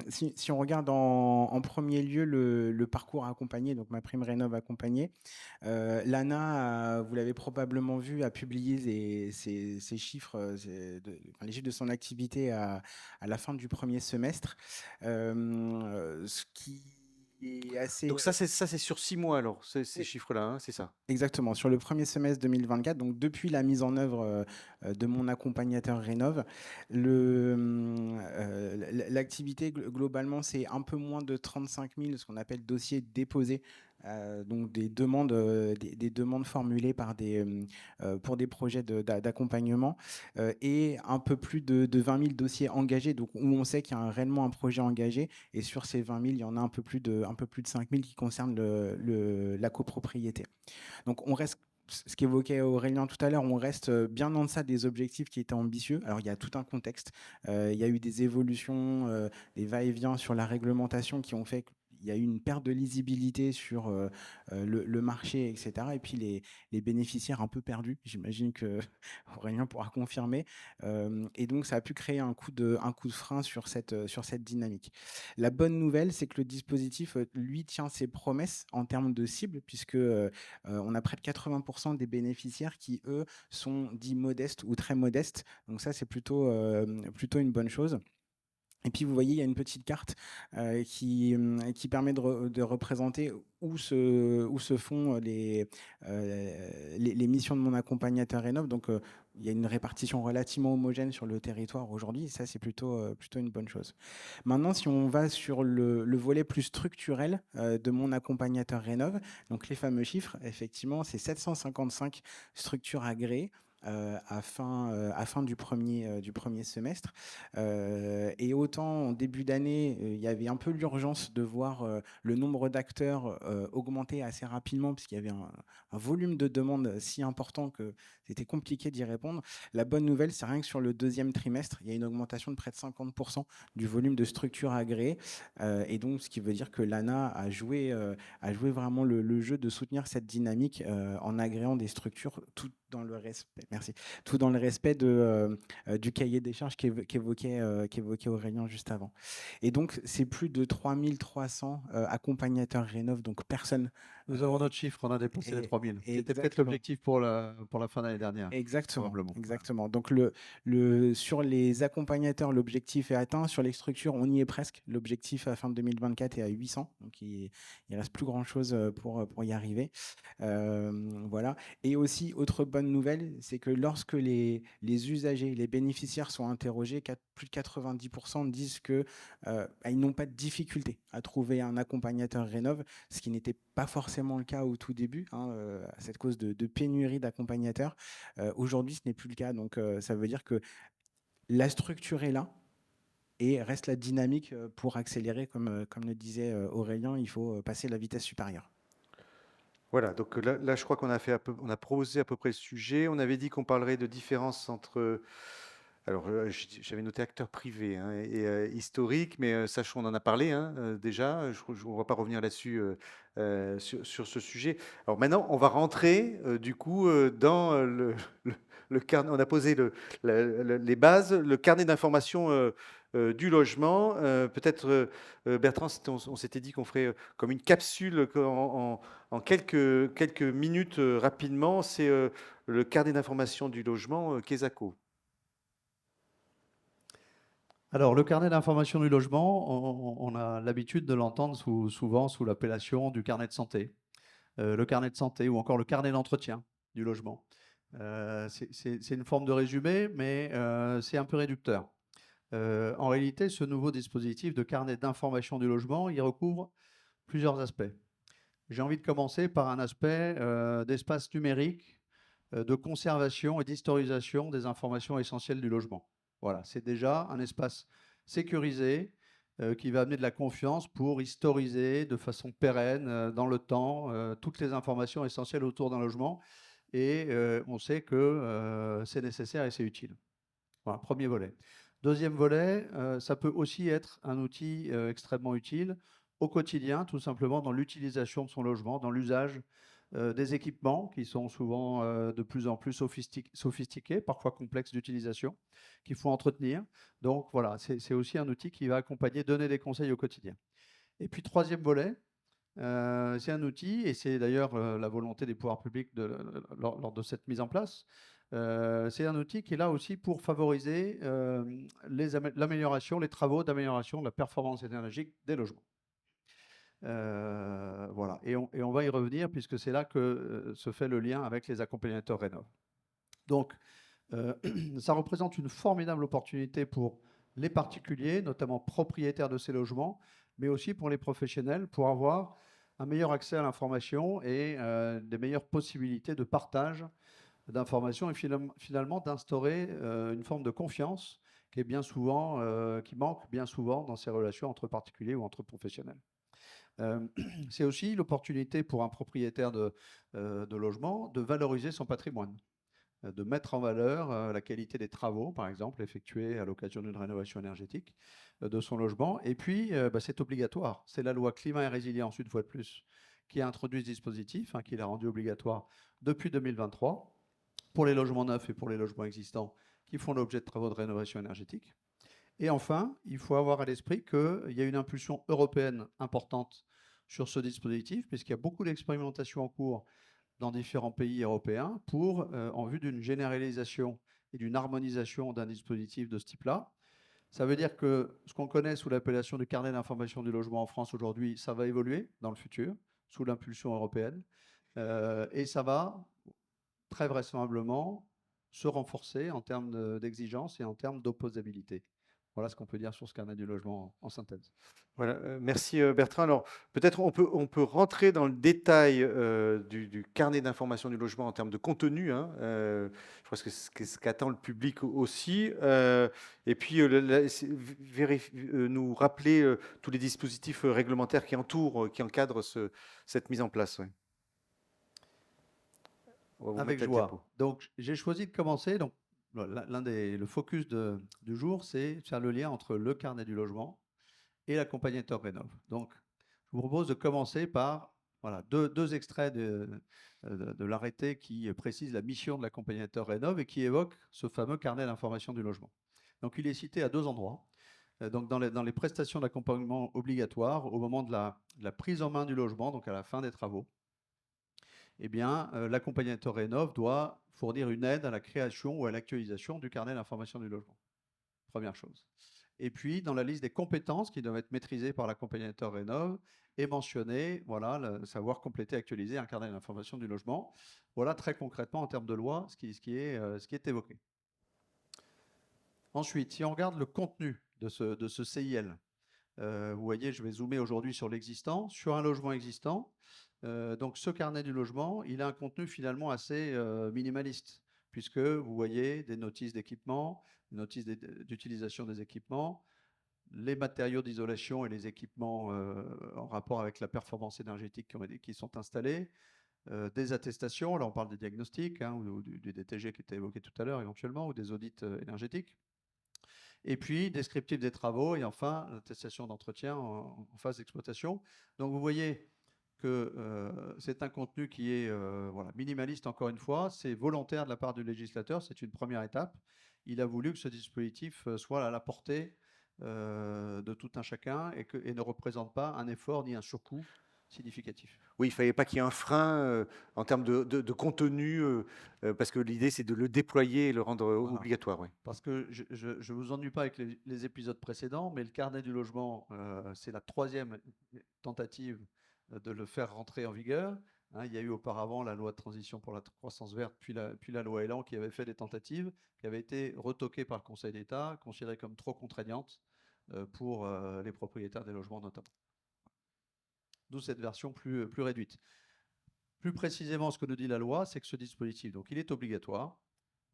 si on regarde en premier lieu le parcours accompagné, donc MaPrimeRénov' accompagné, l'ANA, vous l'avez probablement vu, a publié ses chiffres, enfin, les chiffres de son activité à la fin du premier semestre. Ce qui est assez... Donc ça c'est sur 6 mois alors, ces Oui. chiffres-là, hein, c'est ça. Exactement, sur le premier semestre 2024, donc depuis la mise en œuvre de mon accompagnateur Rénov', l'activité globalement c'est un peu moins de 35 000, ce qu'on appelle dossiers déposés, donc des demandes formulées pour des projets d'accompagnement, et un peu plus de 20 000 dossiers engagés, donc où on sait qu'il y a réellement un projet engagé, et sur ces 20 000, il y en a un peu plus de 5 000 qui concernent la copropriété. Donc on reste, ce qu'évoquait Aurélien tout à l'heure, on reste bien en deçà des objectifs qui étaient ambitieux. Alors il y a tout un contexte, il y a eu des évolutions, des va-et-vient sur la réglementation qui ont fait qu'il y a eu une perte de lisibilité sur le marché, etc. Et puis les bénéficiaires un peu perdus, j'imagine que Aurélien pourra confirmer. Et donc ça a pu créer un coup de frein sur cette dynamique. La bonne nouvelle, c'est que le dispositif, lui, tient ses promesses en termes de cible, puisque on a près de 80% des bénéficiaires qui, eux, sont dits modestes ou très modestes. Donc ça, c'est plutôt une bonne chose. Et puis, vous voyez, il y a une petite carte qui permet de représenter où se font les missions de mon accompagnateur Rénov'. Donc, il y a une répartition relativement homogène sur le territoire aujourd'hui. Et ça, c'est plutôt une bonne chose. Maintenant, si on va sur le volet plus structurel de mon accompagnateur Rénov', donc les fameux chiffres, effectivement, c'est 755 structures agréées. À fin du premier semestre. Et autant en début d'année, il y avait un peu l'urgence de voir le nombre d'acteurs augmenter assez rapidement, puisqu'il y avait un volume de demandes si important que c'était compliqué d'y répondre. La bonne nouvelle, c'est rien que sur le deuxième trimestre, il y a une augmentation de près de 50% du volume de structures agréées. Et donc, ce qui veut dire que l'ANA a joué vraiment le jeu de soutenir cette dynamique en agréant des structures tout dans le respect du cahier des charges qu'évoquait Aurélien juste avant. Et donc, c'est plus de 3300 accompagnateurs Rénov', donc personnes Nous avons notre chiffre, on a dépassé les Et 3000. C'était peut-être exactement. l'objectif pour la fin d'année dernière, Exactement, probablement. Voilà. exactement. Donc sur les accompagnateurs, l'objectif est atteint. Sur les structures, on y est presque. L'objectif à fin de 2024 est à 800. Donc il reste plus grand-chose pour y arriver. Voilà. Et aussi, autre bonne nouvelle, c'est que lorsque les usagers, les bénéficiaires sont interrogés, plus de 90% disent que ils n'ont pas de difficulté à trouver un accompagnateur Rénov', ce qui n'était pas forcément le cas au tout début, à cette cause de pénurie d'accompagnateurs. Aujourd'hui, ce n'est plus le cas. Donc, ça veut dire que la structure est là et reste la dynamique pour accélérer, comme le disait Aurélien, il faut passer la vitesse supérieure. Voilà, donc là, je crois qu'on a on a proposé à peu près le sujet. On avait dit qu'on parlerait de différence entre, alors j'avais noté acteurs privés hein, et historiques, mais sachant, on en a parlé hein, déjà. On ne va pas revenir là-dessus sur ce sujet. Alors maintenant, on va rentrer du coup dans le carnet. On a posé les bases, le carnet d'information du logement. Peut-être Bertrand, on s'était dit qu'on ferait comme une capsule en quelques minutes rapidement. C'est le carnet d'information du logement Kesako. Alors, le carnet d'information du logement, on a l'habitude de l'entendre souvent sous l'appellation du carnet de santé. Le carnet de santé ou encore le carnet d'entretien du logement. C'est une forme de résumé, mais c'est un peu réducteur. En réalité, ce nouveau dispositif de carnet d'information du logement, il recouvre plusieurs aspects. J'ai envie de commencer par un aspect d'espace numérique, de conservation et d'historisation des informations essentielles du logement. Voilà, c'est déjà un espace sécurisé qui va amener de la confiance pour historiser de façon pérenne, dans le temps, toutes les informations essentielles autour d'un logement. Et on sait que c'est nécessaire et c'est utile. Voilà, premier volet. Deuxième volet, ça peut aussi être un outil extrêmement utile au quotidien, tout simplement dans l'utilisation de son logement, dans l'usage des équipements qui sont souvent de plus en plus sophistiqués, parfois complexes d'utilisation, qu'il faut entretenir. Donc voilà, c'est aussi un outil qui va accompagner, donner des conseils au quotidien. Et puis troisième volet, c'est un outil, et c'est d'ailleurs la volonté des pouvoirs publics lors de cette mise en place, c'est un outil qui est là aussi pour favoriser l'amélioration, les travaux d'amélioration de la performance énergétique des logements. Voilà, et on va y revenir puisque c'est là que se fait le lien avec les accompagnateurs Rénov'. Donc, ça représente une formidable opportunité pour les particuliers, notamment propriétaires de ces logements, mais aussi pour les professionnels, pour avoir un meilleur accès à l'information et des meilleures possibilités de partage d'informations et finalement d'instaurer une forme de confiance qui manque bien souvent dans ces relations entre particuliers ou entre professionnels. C'est aussi l'opportunité pour un propriétaire de logement de valoriser son patrimoine, de mettre en valeur la qualité des travaux, par exemple, effectués à l'occasion d'une rénovation énergétique de son logement. Et puis, c'est obligatoire. C'est la loi climat et résilience, une fois de plus, qui a introduit ce dispositif, qui l'a rendu obligatoire depuis 2023 pour les logements neufs et pour les logements existants qui font l'objet de travaux de rénovation énergétique. Et enfin, il faut avoir à l'esprit qu'il y a une impulsion européenne importante sur ce dispositif, puisqu'il y a beaucoup d'expérimentations en cours dans différents pays européens en vue d'une généralisation et d'une harmonisation d'un dispositif de ce type-là. Ça veut dire que ce qu'on connaît sous l'appellation du carnet d'information du logement en France aujourd'hui, ça va évoluer dans le futur, sous l'impulsion européenne, et ça va très vraisemblablement se renforcer en termes d'exigence et en termes d'opposabilité. Voilà ce qu'on peut dire sur ce carnet du logement en synthèse. Voilà, merci Bertrand. Alors peut-être on peut rentrer dans le détail du carnet d'information du logement en termes de contenu. Je pense que c'est ce qu'attend le public aussi. Et puis nous rappeler tous les dispositifs réglementaires qui entourent, qui encadrent cette mise en place. Ouais. Avec joie. Donc j'ai choisi de commencer. Donc le focus du jour, c'est faire le lien entre le carnet du logement et l'accompagnateur Rénov'. Donc, je vous propose de commencer par deux extraits de l'arrêté qui précise la mission de l'accompagnateur Rénov' et qui évoque ce fameux carnet d'information du logement. Donc, il est cité à deux endroits. Donc, dans les prestations d'accompagnement obligatoires au moment de la prise en main du logement, donc à la fin des travaux, eh bien, l'accompagnateur Rénov doit fournir une aide à la création ou à l'actualisation du carnet d'information du logement. Première chose. Et puis, dans la liste des compétences qui doivent être maîtrisées par l'accompagnateur Rénov, est mentionné, voilà, savoir compléter, actualiser un carnet d'information du logement. Voilà très concrètement en termes de loi ce qui est évoqué. Ensuite, si on regarde le contenu de ce CIL, vous voyez, je vais zoomer aujourd'hui sur l'existant, sur un logement existant. Donc, ce carnet du logement, il a un contenu finalement assez minimaliste, puisque vous voyez des notices d'équipement, notices d'utilisation des équipements, les matériaux d'isolation et les équipements en rapport avec la performance énergétique qui sont installés, des attestations, là on parle des diagnostics, hein, ou du DTG qui était évoqué tout à l'heure éventuellement, ou des audits énergétiques. Et puis, descriptif des travaux, et enfin, l'attestation d'entretien en phase d'exploitation. Donc, vous voyez que c'est un contenu qui est voilà, minimaliste, encore une fois. C'est volontaire de la part du législateur, c'est une première étape. Il a voulu que ce dispositif soit à la portée de tout un chacun et ne représente pas un effort ni un surcoût significatif. Oui, il ne fallait pas qu'il y ait un frein en termes de contenu, parce que l'idée, c'est de le déployer et le rendre Voilà. obligatoire. Oui. Parce que je ne vous ennuie pas avec les épisodes précédents, mais le carnet du logement, c'est la 3e tentative de le faire rentrer en vigueur. Hein, il y a eu auparavant la loi de transition pour la croissance verte, puis la loi Elan qui avait fait des tentatives, qui avaient été retoquées par le Conseil d'État, considérées comme trop contraignantes pour les propriétaires des logements notamment. D'où cette version plus réduite. Plus précisément, ce que nous dit la loi, c'est que ce dispositif, donc, il est obligatoire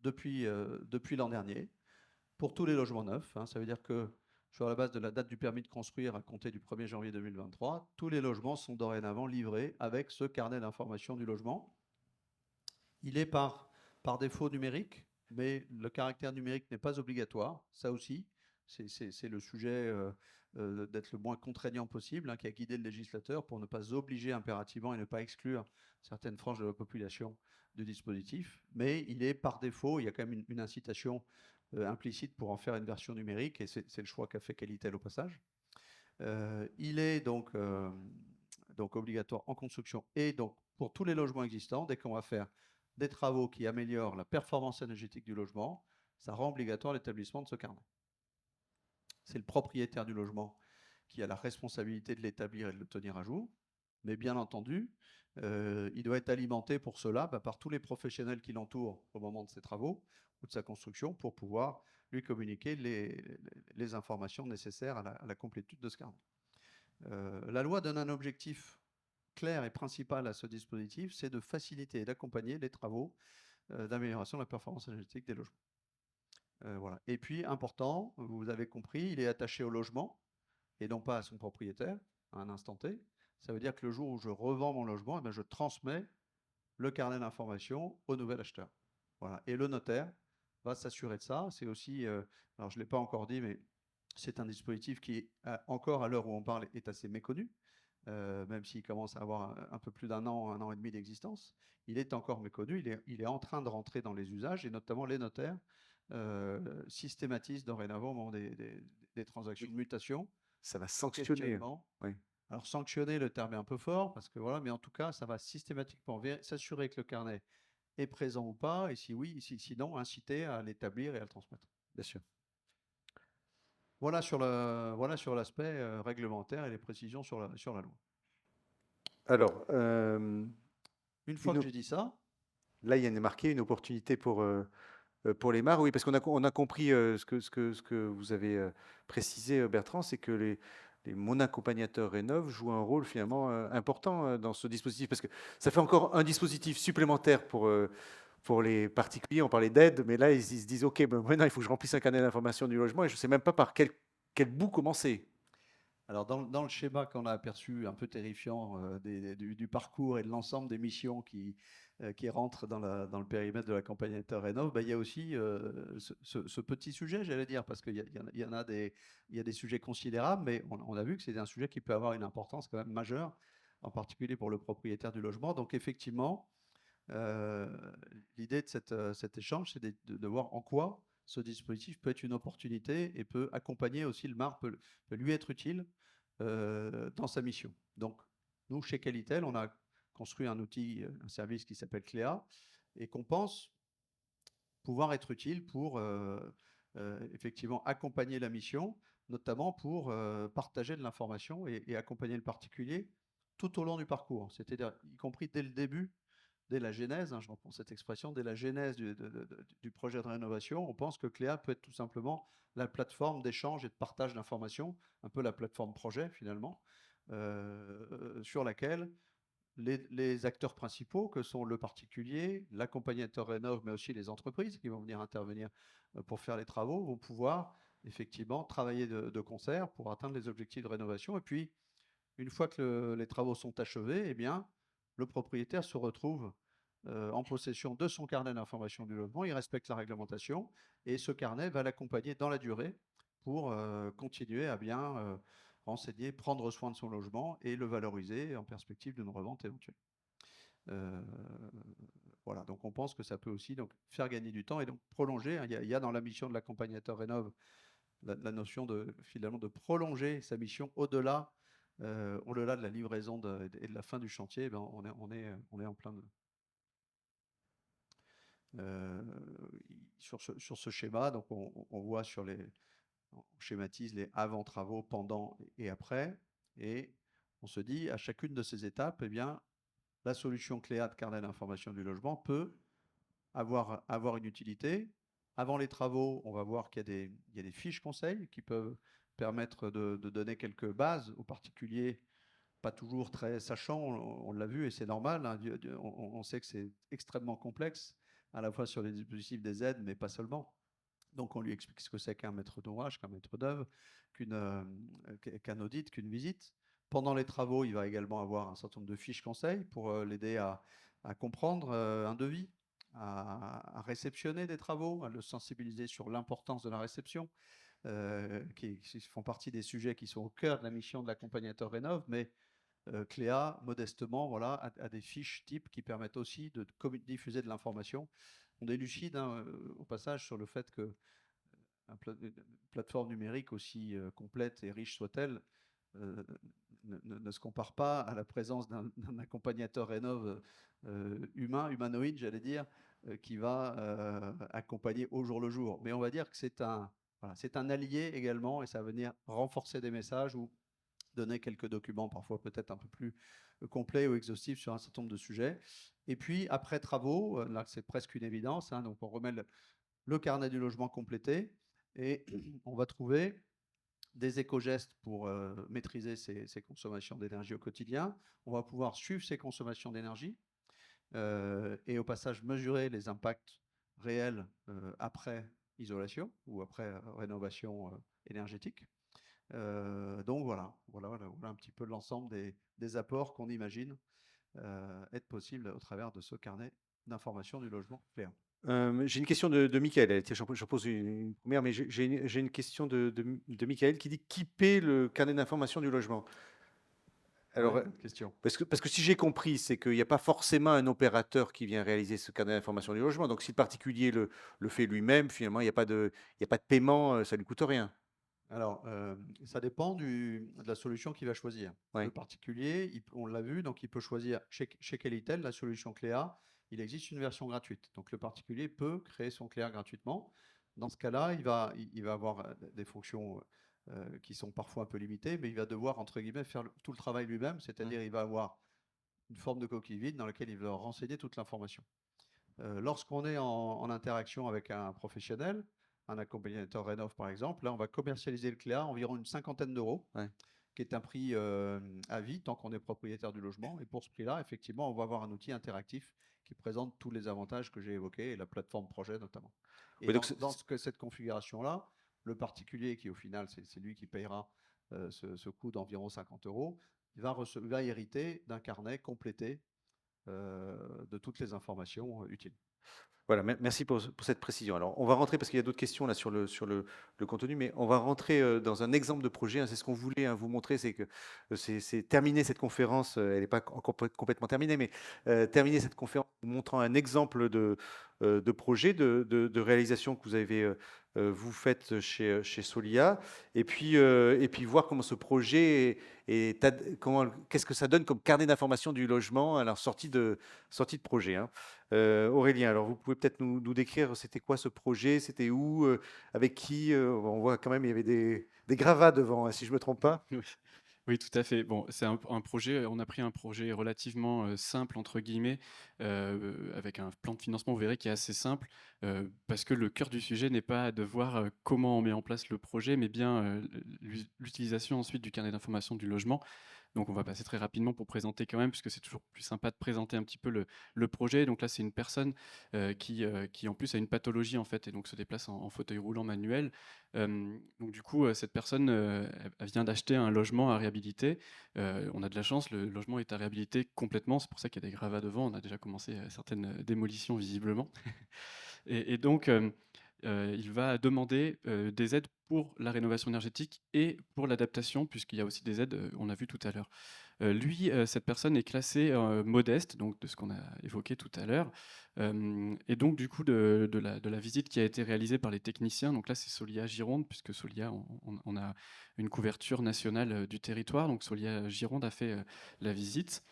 depuis l'an dernier pour tous les logements neufs. Hein. Ça veut dire que sur la base de la date du permis de construire à compter du 1er janvier 2023, tous les logements sont dorénavant livrés avec ce carnet d'information du logement. Il est par défaut numérique, mais le caractère numérique n'est pas obligatoire. Ça aussi, c'est le sujet d'être le moins contraignant possible, hein, qui a guidé le législateur pour ne pas obliger impérativement et ne pas exclure certaines franges de la population du dispositif. Mais il est par défaut, il y a quand même une incitation implicite pour en faire une version numérique, et c'est le choix qu'a fait Qualitel au passage. Il est donc obligatoire en construction et donc pour tous les logements existants. Dès qu'on va faire des travaux qui améliorent la performance énergétique du logement, ça rend obligatoire l'établissement de ce carnet. C'est le propriétaire du logement qui a la responsabilité de l'établir et de le tenir à jour, mais bien entendu, il doit être alimenté pour cela par tous les professionnels qui l'entourent au moment de ses travaux ou de sa construction pour pouvoir lui communiquer les informations nécessaires à la complétude de ce carnet. La loi donne un objectif clair et principal à ce dispositif, c'est de faciliter et d'accompagner les travaux d'amélioration de la performance énergétique des logements. Voilà. Et puis, important, vous avez compris, il est attaché au logement et non pas à son propriétaire à un instant T. Ça veut dire que le jour où je revends mon logement, eh bien, je transmets le carnet d'information au nouvel acheteur. Voilà. Et le notaire va s'assurer de ça. C'est aussi, alors je ne l'ai pas encore dit, mais c'est un dispositif qui, encore à l'heure où on parle, est assez méconnu. Même s'il commence à avoir un peu plus d'un an et demi d'existence, il est encore méconnu. Il est en train de rentrer dans les usages, et notamment les notaires systématisent dorénavant au moment des transactions de mutation. Ça va sanctionner. Questionnement. Oui. Alors, sanctionner, le terme est un peu fort, parce que voilà, mais en tout cas, ça va systématiquement s'assurer que le carnet est présent ou pas, et si oui, sinon, inciter à l'établir et à le transmettre. Bien sûr. Voilà sur l'aspect réglementaire et les précisions sur la loi. Alors, une fois que j'ai dit ça, là, il y a marqué une opportunité pour les mares. Oui, parce qu'on a compris ce que vous avez précisé, Bertrand, c'est que les monoaccompagnateurs Rénov jouent un rôle finalement important dans ce dispositif, parce que ça fait encore un dispositif supplémentaire pour les particuliers. On parlait d'aide, mais là, ils se disent, OK, ben, maintenant, il faut que je remplisse un carnet d'information du logement, et je ne sais même pas par quel bout commencer. Alors, dans le schéma qu'on a aperçu, un peu terrifiant du parcours et de l'ensemble des missions qui rentrent dans le périmètre de l'accompagnateur Rénov, il y a aussi ce petit sujet, j'allais dire, parce qu'il y a des sujets considérables, mais on a vu que c'est un sujet qui peut avoir une importance quand même majeure, en particulier pour le propriétaire du logement. Donc, effectivement, l'idée de cet échange, c'est de voir en quoi ce dispositif peut être une opportunité et peut accompagner aussi le MAR, peut lui être utile dans sa mission. Donc, nous, chez Qualitel, on a construit un outil, un service qui s'appelle Cléa, et qu'on pense pouvoir être utile pour effectivement accompagner la mission, notamment pour partager de l'information et accompagner le particulier tout au long du parcours, c'est-à-dire y compris dès le début, dès la genèse, je reprends cette expression, dès la genèse du projet de rénovation. On pense que Cléa peut être tout simplement la plateforme d'échange et de partage d'informations, un peu la plateforme projet finalement, sur laquelle les acteurs principaux, que sont le particulier, l'accompagnateur rénov, mais aussi les entreprises qui vont venir intervenir pour faire les travaux, vont pouvoir effectivement travailler de concert pour atteindre les objectifs de rénovation. Et puis, une fois que les travaux sont achevés, eh bien, le propriétaire se retrouve en possession de son carnet d'information du logement, il respecte la réglementation et ce carnet va l'accompagner dans la durée pour continuer à bien renseigner, prendre soin de son logement et le valoriser en perspective d'une revente éventuelle. Voilà, donc on pense que ça peut aussi donc, faire gagner du temps et donc prolonger. Il y a dans la mission de l'accompagnateur rénov la notion finalement de prolonger sa mission au-delà de la livraison et de la fin du chantier. Ben, on est en plein sur ce schéma. Donc on voit on schématise les avant travaux, pendant et après, et on se dit à chacune de ces étapes, eh bien la solution Cléa de carnet d'information du logement peut avoir une utilité. Avant les travaux, on va voir qu'il y a des fiches conseils qui peuvent permettre de donner quelques bases aux particuliers, pas toujours très sachants, on l'a vu et c'est normal, hein, on sait que c'est extrêmement complexe, à la fois sur les dispositifs des aides, mais pas seulement. Donc on lui explique ce que c'est qu'un maître d'ouvrage, qu'un maître d'œuvre, qu'un audit, qu'une visite. Pendant les travaux, il va également avoir un certain nombre de fiches conseils pour l'aider à comprendre un devis, à réceptionner des travaux, à le sensibiliser sur l'importance de la réception, qui font partie des sujets qui sont au cœur de la mission de l'accompagnateur rénov, mais Cléa, modestement, voilà, a des fiches types qui permettent aussi de diffuser de l'information. On est lucide, hein, au passage, sur le fait que une plateforme numérique aussi complète et riche soit-elle ne se compare pas à la présence d'un accompagnateur rénov humanoïde, j'allais dire, qui va accompagner au jour le jour. Mais on va dire que c'est un allié également et ça va venir renforcer des messages ou donner quelques documents, parfois peut-être un peu plus complets ou exhaustifs sur un certain nombre de sujets. Et puis, après travaux, là c'est presque une évidence, hein, donc on remet le carnet du logement complété et on va trouver des éco-gestes pour maîtriser ses consommations d'énergie au quotidien. On va pouvoir suivre ses consommations d'énergie et au passage mesurer les impacts réels après isolation ou après rénovation énergétique. Donc voilà un petit peu l'ensemble des apports qu'on imagine être possibles au travers de ce carnet d'information du logement Cléa. J'ai une question de Michael. Tiens, j'en pose une première, mais j'ai une question de Michael qui dit qui paie le carnet d'information du logement. Alors, Ouais, bonne question. parce que si j'ai compris, c'est qu'il n'y a pas forcément un opérateur qui vient réaliser ce carnet d'information du logement. Donc, si le particulier le fait lui-même, finalement, il n'y a pas de paiement, ça ne lui coûte rien. Alors, ça dépend de la solution qu'il va choisir. Ouais. Le particulier, on l'a vu, donc il peut choisir chez Qualitel, la solution Cléa, il existe une version gratuite. Donc le particulier peut créer son Cléa gratuitement. Dans ce cas-là, il va avoir des fonctions qui sont parfois un peu limitées, mais il va devoir, entre guillemets, faire tout le travail lui-même, c'est-à-dire il va avoir une forme de coquille vide dans laquelle il va renseigner toute l'information. Lorsqu'on est en interaction avec un professionnel, un accompagnateur rénov par exemple, là on va commercialiser le Cléa à environ une cinquantaine d'euros, Ouais. qui est un prix à vie tant qu'on est propriétaire du logement. Et pour ce prix-là, effectivement, on va avoir un outil interactif qui présente tous les avantages que j'ai évoqués, et la plateforme projet notamment. Et Ouais, donc dans cette configuration-là, le particulier qui au final, c'est lui qui payera ce coût d'environ 50 euros, il va hériter d'un carnet complété de toutes les informations utiles. Voilà, merci pour cette précision. Alors, on va rentrer, parce qu'il y a d'autres questions là le contenu, mais on va rentrer dans un exemple de projet, hein. C'est ce qu'on voulait, hein, vous montrer, c'est que c'est terminer cette conférence, elle n'est pas encore complètement terminée, mais terminer cette conférence en montrant un exemple de projet, de réalisation que vous avez vous faites chez Solia, et puis voir comment ce projet qu'est-ce que ça donne comme carnet d'information du logement à la sortie de projet, hein. Aurélien, alors vous pouvez peut-être nous décrire, c'était quoi ce projet, c'était où, avec qui, on voit quand même il y avait des gravats devant, hein, si je me trompe pas. Oui. Oui, tout à fait. Bon, c'est un projet, on a pris un projet relativement simple, entre guillemets, avec un plan de financement, vous verrez, qui est assez simple, parce que le cœur du sujet n'est pas de voir comment on met en place le projet, mais bien l'utilisation ensuite du carnet d'information du logement. Donc on va passer très rapidement pour présenter quand même, puisque c'est toujours plus sympa de présenter un petit peu le projet. Donc là, c'est une personne qui en plus a une pathologie en fait, et donc se déplace en fauteuil roulant manuel. Donc du coup, cette personne elle vient d'acheter un logement à réhabiliter. On a de la chance, le logement est à réhabiliter complètement. C'est pour ça qu'il y a des gravats devant. On a déjà commencé certaines démolitions visiblement. Et donc, il va demander des aides pour la rénovation énergétique et pour l'adaptation, puisqu'il y a aussi des aides, on a vu tout à l'heure. Lui, cette personne est classée modeste, donc de ce qu'on a évoqué tout à l'heure. Et donc, du coup, de la visite qui a été réalisée par les techniciens, donc là, c'est Solia Gironde, puisque Solia, on a une couverture nationale du territoire, donc Solia Gironde a fait la visite.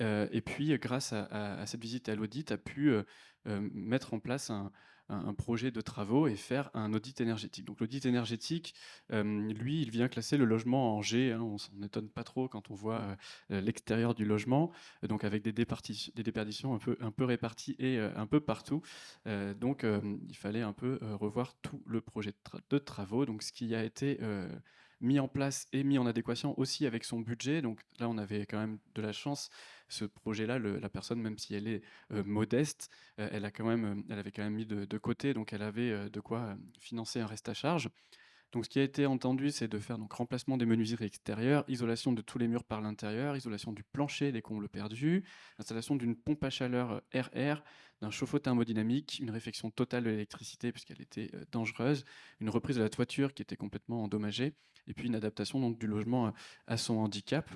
Et puis, grâce à cette visite et à l'audit, a pu mettre en place un projet de travaux et faire un audit énergétique. Donc l'audit énergétique, lui, il vient classer le logement en G, hein, on s'en étonne pas trop quand on voit l'extérieur du logement, donc avec des déperditions un peu réparties et un peu partout. Donc il fallait un peu revoir tout le projet de travaux, donc ce qui a été mis en place et mis en adéquation aussi avec son budget. Donc là, on avait quand même de la chance. Ce projet-là, la personne, même si elle est modeste, elle avait quand même mis de côté, donc elle avait de quoi financer un reste à charge. Donc, ce qui a été entendu, c'est de faire donc remplacement des menuiseries extérieures, isolation de tous les murs par l'intérieur, isolation du plancher des combles perdus, installation d'une pompe à chaleur RR, d'un chauffe-eau thermodynamique, une réfection totale de l'électricité puisqu'elle était dangereuse, une reprise de la toiture qui était complètement endommagée, et puis une adaptation donc, du logement à son handicap.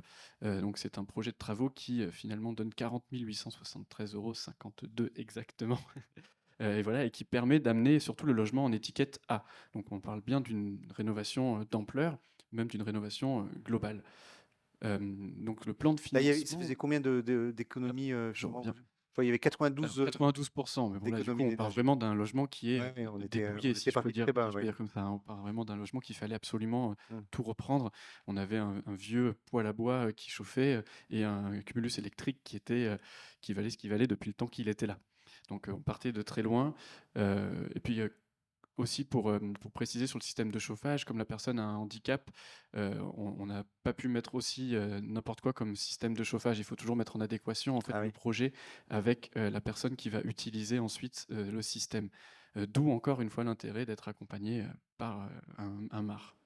Donc, c'est un projet de travaux qui finalement donne 40 873,52 € exactement. Et voilà, et qui permet d'amener surtout le logement en étiquette A. Donc on parle bien d'une rénovation d'ampleur, même d'une rénovation globale. Donc le plan de Là, ça financement, faisait combien d'économies, je justement, reviens. enfin, il y avait Alors 92 92%, mais bon là du coup d'économies on parle d'énergie. vraiment d'un logement qui est Ouais, ouais, on dépouillé, si était je peux parti dire, très bas, si je peux ouais. dire comme ça, hein. On parle vraiment d'un logement qu'il fallait absolument Mmh. tout reprendre. On avait un vieux poêle à bois qui chauffait et un cumulus électrique qui valait ce qu'il valait depuis le temps qu'il était là. Donc on partait de très loin. Et puis aussi pour préciser sur le système de chauffage, comme la personne a un handicap, on n'a pas pu mettre aussi n'importe quoi comme système de chauffage. Il faut toujours mettre en adéquation en fait Ah le oui. projet avec la personne qui va utiliser ensuite le système. D'où encore une fois l'intérêt d'être accompagné par un MAR.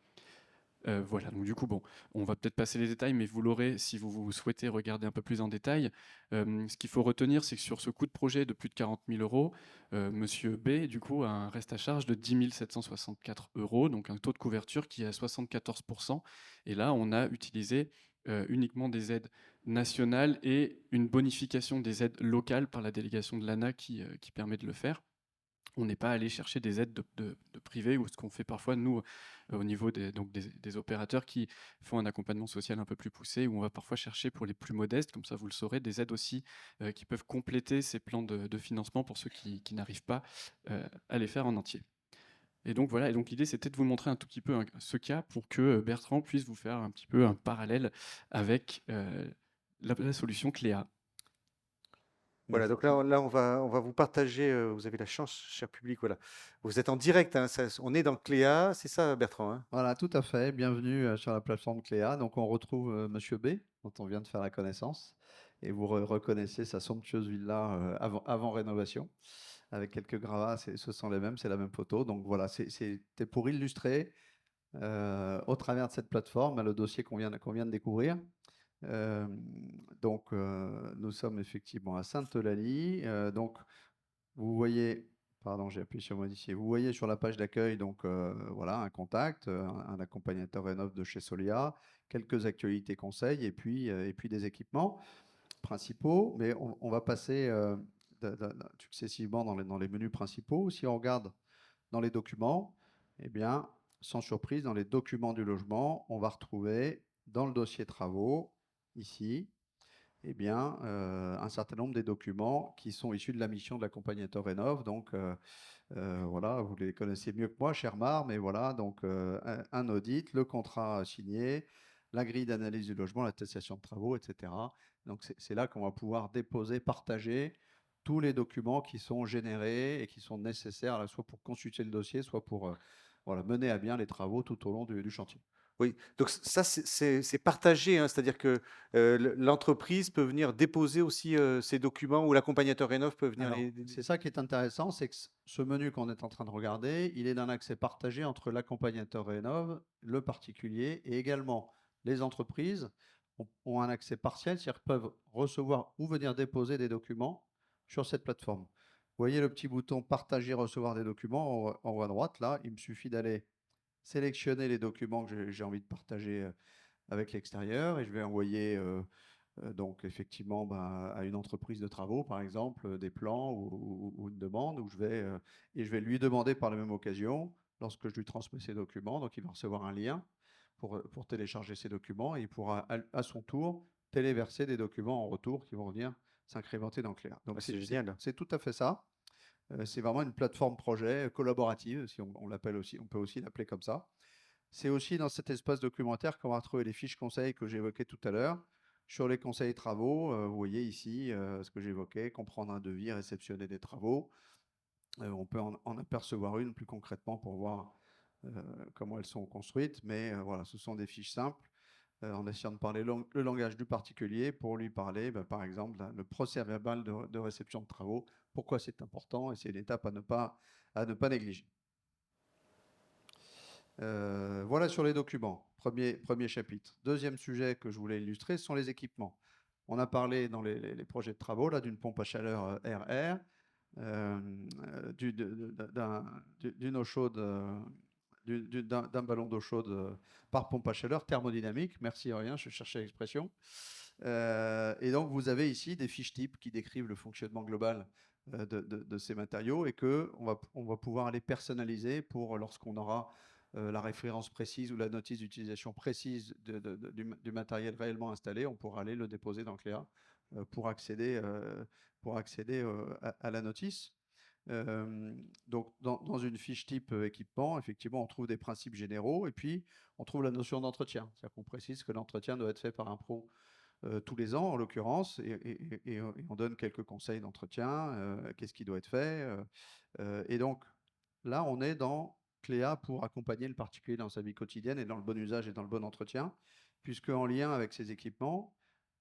Voilà, donc du coup, bon, on va peut-être passer les détails, mais vous l'aurez si vous souhaitez regarder un peu plus en détail. Ce qu'il faut retenir, c'est que sur ce coût de projet de plus de 40 000 €, Monsieur B, du coup, a un reste à charge de 10 764 €, donc un taux de couverture qui est à 74%. Et là, on a utilisé uniquement des aides nationales et une bonification des aides locales par la délégation de l'ANA qui permet de le faire. On n'est pas allé chercher des aides de privés ou ce qu'on fait parfois, nous, au niveau des opérateurs qui font un accompagnement social un peu plus poussé, où on va parfois chercher pour les plus modestes, comme ça vous le saurez, des aides aussi qui peuvent compléter ces plans de financement pour ceux qui n'arrivent pas à les faire en entier. Et donc voilà, et donc l'idée c'était de vous montrer un tout petit peu ce cas pour que Bertrand puisse vous faire un petit peu un parallèle avec la solution Cléa. Voilà, donc là, on va vous partager, vous avez la chance, cher public, voilà. Vous êtes en direct, hein, on est dans Cléa, c'est ça, Bertrand, hein? Voilà, tout à fait. Bienvenue sur la plateforme Cléa. Donc, on retrouve Monsieur B, dont on vient de faire la connaissance. Et vous reconnaissez sa somptueuse villa avant rénovation, avec quelques gravats. Ce sont les mêmes, c'est la même photo. Donc, voilà, c'était pour illustrer au travers de cette plateforme le dossier qu'on vient de découvrir. Donc, nous sommes effectivement à Sainte-Eulalie. Donc, vous voyez, pardon, j'ai appuyé sur modifier. Vous voyez sur la page d'accueil, donc voilà, un contact, un accompagnateur Rénov de chez Solia, quelques actualités conseils et puis des équipements principaux. Mais on va passer successivement dans les menus principaux. Si on regarde dans les documents, eh bien, sans surprise, dans les documents du logement, on va retrouver dans le dossier travaux, ici, eh bien, un certain nombre des documents qui sont issus de la mission de l'accompagnateur Rénov. Donc, voilà, vous les connaissez mieux que moi, cher Mar, mais voilà, donc un audit, le contrat signé, la grille d'analyse du logement, l'attestation de travaux, etc. Donc, c'est là qu'on va pouvoir déposer, partager tous les documents qui sont générés et qui sont nécessaires, soit pour consulter le dossier, soit pour voilà, mener à bien les travaux tout au long du chantier. Oui, donc ça, c'est partagé, hein, c'est-à-dire que l'entreprise peut venir déposer aussi ces documents ou l'accompagnateur Rénov peut venir Alors, c'est ça qui est intéressant, c'est que ce menu qu'on est en train de regarder, il est d'un accès partagé entre l'accompagnateur Rénov, le particulier et également les entreprises ont un accès partiel, c'est-à-dire peuvent recevoir ou venir déposer des documents sur cette plateforme. Vous voyez le petit bouton partager, recevoir des documents en haut à droite, là, il me suffit d'aller sélectionner les documents que j'ai envie de partager avec l'extérieur et je vais envoyer donc effectivement à une entreprise de travaux, par exemple, des plans ou une demande où et je vais lui demander par la même occasion, lorsque je lui transmets ces documents, donc il va recevoir un lien pour télécharger ces documents et il pourra à son tour téléverser des documents en retour qui vont venir s'incrémenter dans Cléa. Donc c'est génial. c'est tout à fait ça. C'est vraiment une plateforme projet collaborative, si on l'appelle aussi, on peut aussi l'appeler comme ça. C'est aussi dans cet espace documentaire qu'on va retrouver les fiches conseils que j'évoquais tout à l'heure. Sur les conseils travaux, vous voyez ici ce que j'évoquais, comprendre un devis, réceptionner des travaux. On peut en apercevoir une plus concrètement pour voir comment elles sont construites, mais voilà, ce sont des fiches simples en essayant de parler le langage du particulier pour lui parler, par exemple, le procès verbal de réception de travaux, pourquoi c'est important et c'est une étape à ne pas négliger. Voilà sur les documents, premier chapitre. Deuxième sujet que je voulais illustrer, ce sont les équipements. On a parlé dans les projets de travaux là d'une pompe à chaleur RR, d'une eau chaude, d'un ballon d'eau chaude par pompe à chaleur thermodynamique. Merci Aurélien, je cherchais l'expression. Et donc vous avez ici des fiches types qui décrivent le fonctionnement global de ces matériaux et on va pouvoir les personnaliser pour lorsqu'on aura la référence précise ou la notice d'utilisation précise du matériel réellement installé, on pourra aller le déposer dans Cléa pour accéder à la notice. Donc, dans une fiche type équipement, effectivement, on trouve des principes généraux et puis on trouve la notion d'entretien. C'est-à-dire qu'on précise que l'entretien doit être fait par un pro tous les ans, en l'occurrence, et on donne quelques conseils d'entretien, qu'est-ce qui doit être fait. Et donc, là, on est dans Cléa pour accompagner le particulier dans sa vie quotidienne et dans le bon usage et dans le bon entretien, puisque en lien avec ces équipements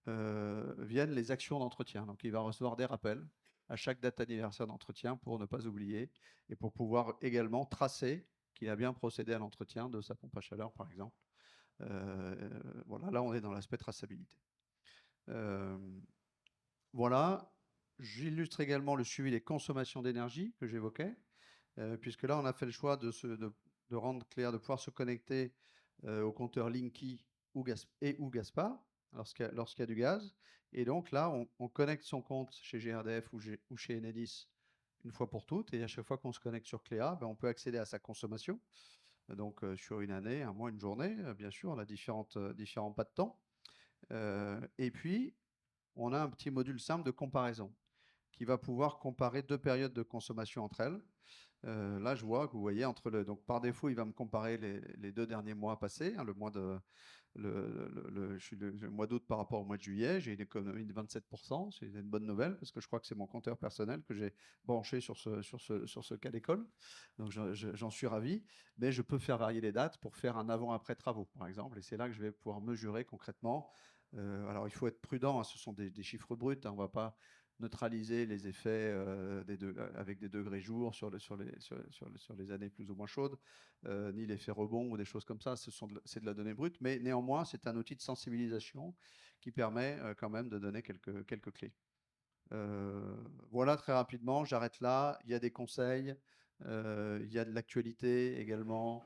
viennent les actions d'entretien. Donc, il va recevoir des rappels à chaque date anniversaire d'entretien pour ne pas oublier et pour pouvoir également tracer qu'il a bien procédé à l'entretien de sa pompe à chaleur, par exemple. Voilà, là, on est dans l'aspect traçabilité. Voilà, j'illustre également le suivi des consommations d'énergie que j'évoquais, puisque là, on a fait le choix de rendre clair, de pouvoir se connecter au compteur Linky ou Gaspard lorsqu'il y a du gaz. Et donc là, on connecte son compte chez GRDF ou chez Enedis une fois pour toutes. Et à chaque fois qu'on se connecte sur Cléa, on peut accéder à sa consommation. Donc sur une année, un mois, une journée, bien sûr, on a différents pas de temps. Et puis, on a un petit module simple de comparaison qui va pouvoir comparer deux périodes de consommation entre elles. Là, je vois que vous voyez, donc par défaut, il va me comparer les 2 derniers mois passés, hein, le mois d'août par rapport au mois de juillet. J'ai une économie de 27%, c'est une bonne nouvelle parce que je crois que c'est mon compteur personnel que j'ai branché sur ce cas d'école. Donc j'en suis ravi, mais je peux faire varier les dates pour faire un avant-après travaux, par exemple, et c'est là que je vais pouvoir mesurer concrètement. Alors il faut être prudent, hein, ce sont des chiffres bruts, hein, on ne va pas neutraliser les effets avec des degrés jours sur les années plus ou moins chaudes, ni l'effet rebond ou des choses comme ça. C'est de la donnée brute, mais néanmoins, c'est un outil de sensibilisation qui permet quand même de donner quelques clés. Voilà très rapidement, j'arrête là. Il y a des conseils, il y a de l'actualité également.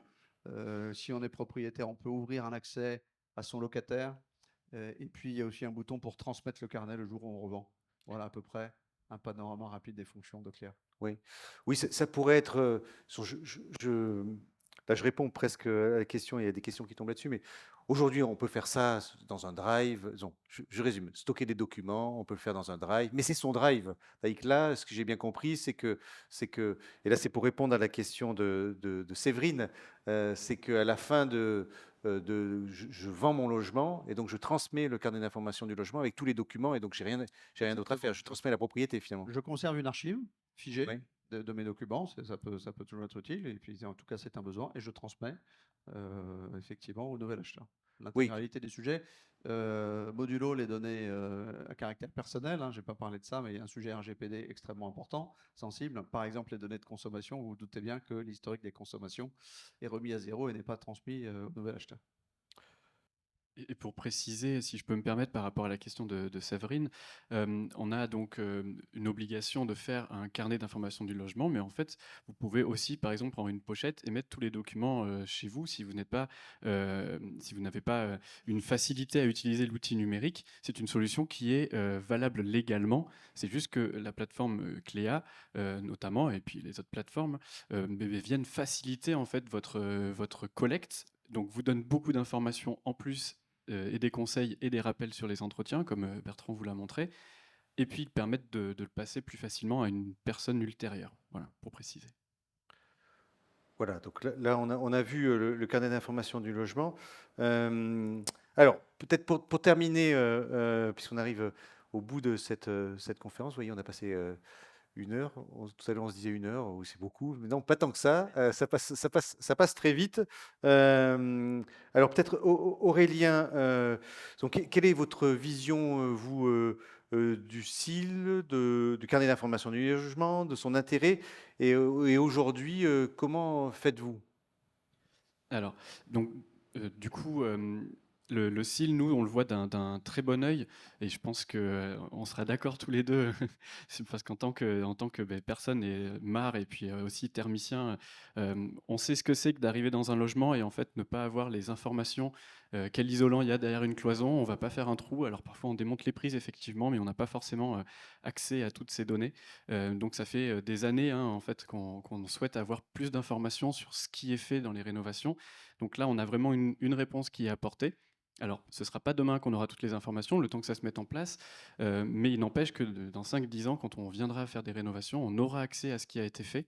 Si on est propriétaire, on peut ouvrir un accès à son locataire. Et puis, il y a aussi un bouton pour transmettre le carnet le jour où on revend. Voilà à peu près un panorama rapide des fonctions de Cléa. Oui, oui, ça pourrait être. Là, je réponds presque à la question. Il y a des questions qui tombent là-dessus, mais aujourd'hui, on peut faire ça dans un drive. Non, je résume. Stocker des documents, on peut le faire dans un drive, mais c'est son drive. Tandis que là, ce que j'ai bien compris, et là, c'est pour répondre à la question de Séverine, c'est qu'à la fin je vends mon logement et donc je transmets le carnet d'information du logement avec tous les documents et donc j'ai rien d'autre à faire. Je transmets la propriété finalement. Je conserve une archive figée Oui. de mes documents, ça peut toujours être utile, et puis en tout cas c'est un besoin, et je transmets effectivement au nouvel acheteur Oui, l'intégralité des sujets, modulo les données à caractère personnel, hein, je n'ai pas parlé de ça, mais il y a un sujet RGPD extrêmement important, sensible, par exemple les données de consommation, vous vous doutez bien que l'historique des consommations est remis à zéro et n'est pas transmis au nouvel acheteur. Et pour préciser, si je peux me permettre par rapport à la question de Séverine, on a donc une obligation de faire un carnet d'information du logement, mais en fait, vous pouvez aussi, par exemple, prendre une pochette et mettre tous les documents chez vous si vous n'êtes pas, si vous n'avez pas une facilité à utiliser l'outil numérique. C'est une solution qui est valable légalement. C'est juste que la plateforme Cléa, notamment, et puis les autres plateformes, viennent faciliter en fait votre collecte. Donc, vous donne beaucoup d'informations en plus et des conseils et des rappels sur les entretiens, comme Bertrand vous l'a montré, et puis permettre de le passer plus facilement à une personne ultérieure. Voilà, pour préciser. voilà, donc là, on a vu le carnet d'information du logement. Alors, peut-être pour terminer, puisqu'on arrive au bout de cette conférence, vous voyez, on a passé 1 heure. Tout à l'heure, on se disait 1 heure, oui, c'est beaucoup. Mais non, pas tant que ça. Ça passe très vite. Alors, peut-être Aurélien, donc, quelle est votre vision, vous, du SIL, du carnet d'information du logement, de son intérêt, et aujourd'hui, comment faites-vous? Alors, donc, du coup, le SIL, nous, on le voit d'un très bon œil, et je pense qu'on sera d'accord tous les deux, c'est parce qu'en tant que personne n'est marre et puis aussi thermicien, on sait ce que c'est que d'arriver dans un logement et en fait ne pas avoir les informations, quel isolant il y a derrière une cloison, on va pas faire un trou. Alors parfois on démonte les prises effectivement, mais on n'a pas forcément accès à toutes ces données. Donc ça fait des années hein, en fait qu'on souhaite avoir plus d'informations sur ce qui est fait dans les rénovations. Donc là, on a vraiment une réponse qui est apportée. Alors, ce ne sera pas demain qu'on aura toutes les informations, le temps que ça se mette en place, mais il n'empêche que dans 5-10 ans, quand on viendra faire des rénovations, on aura accès à ce qui a été fait.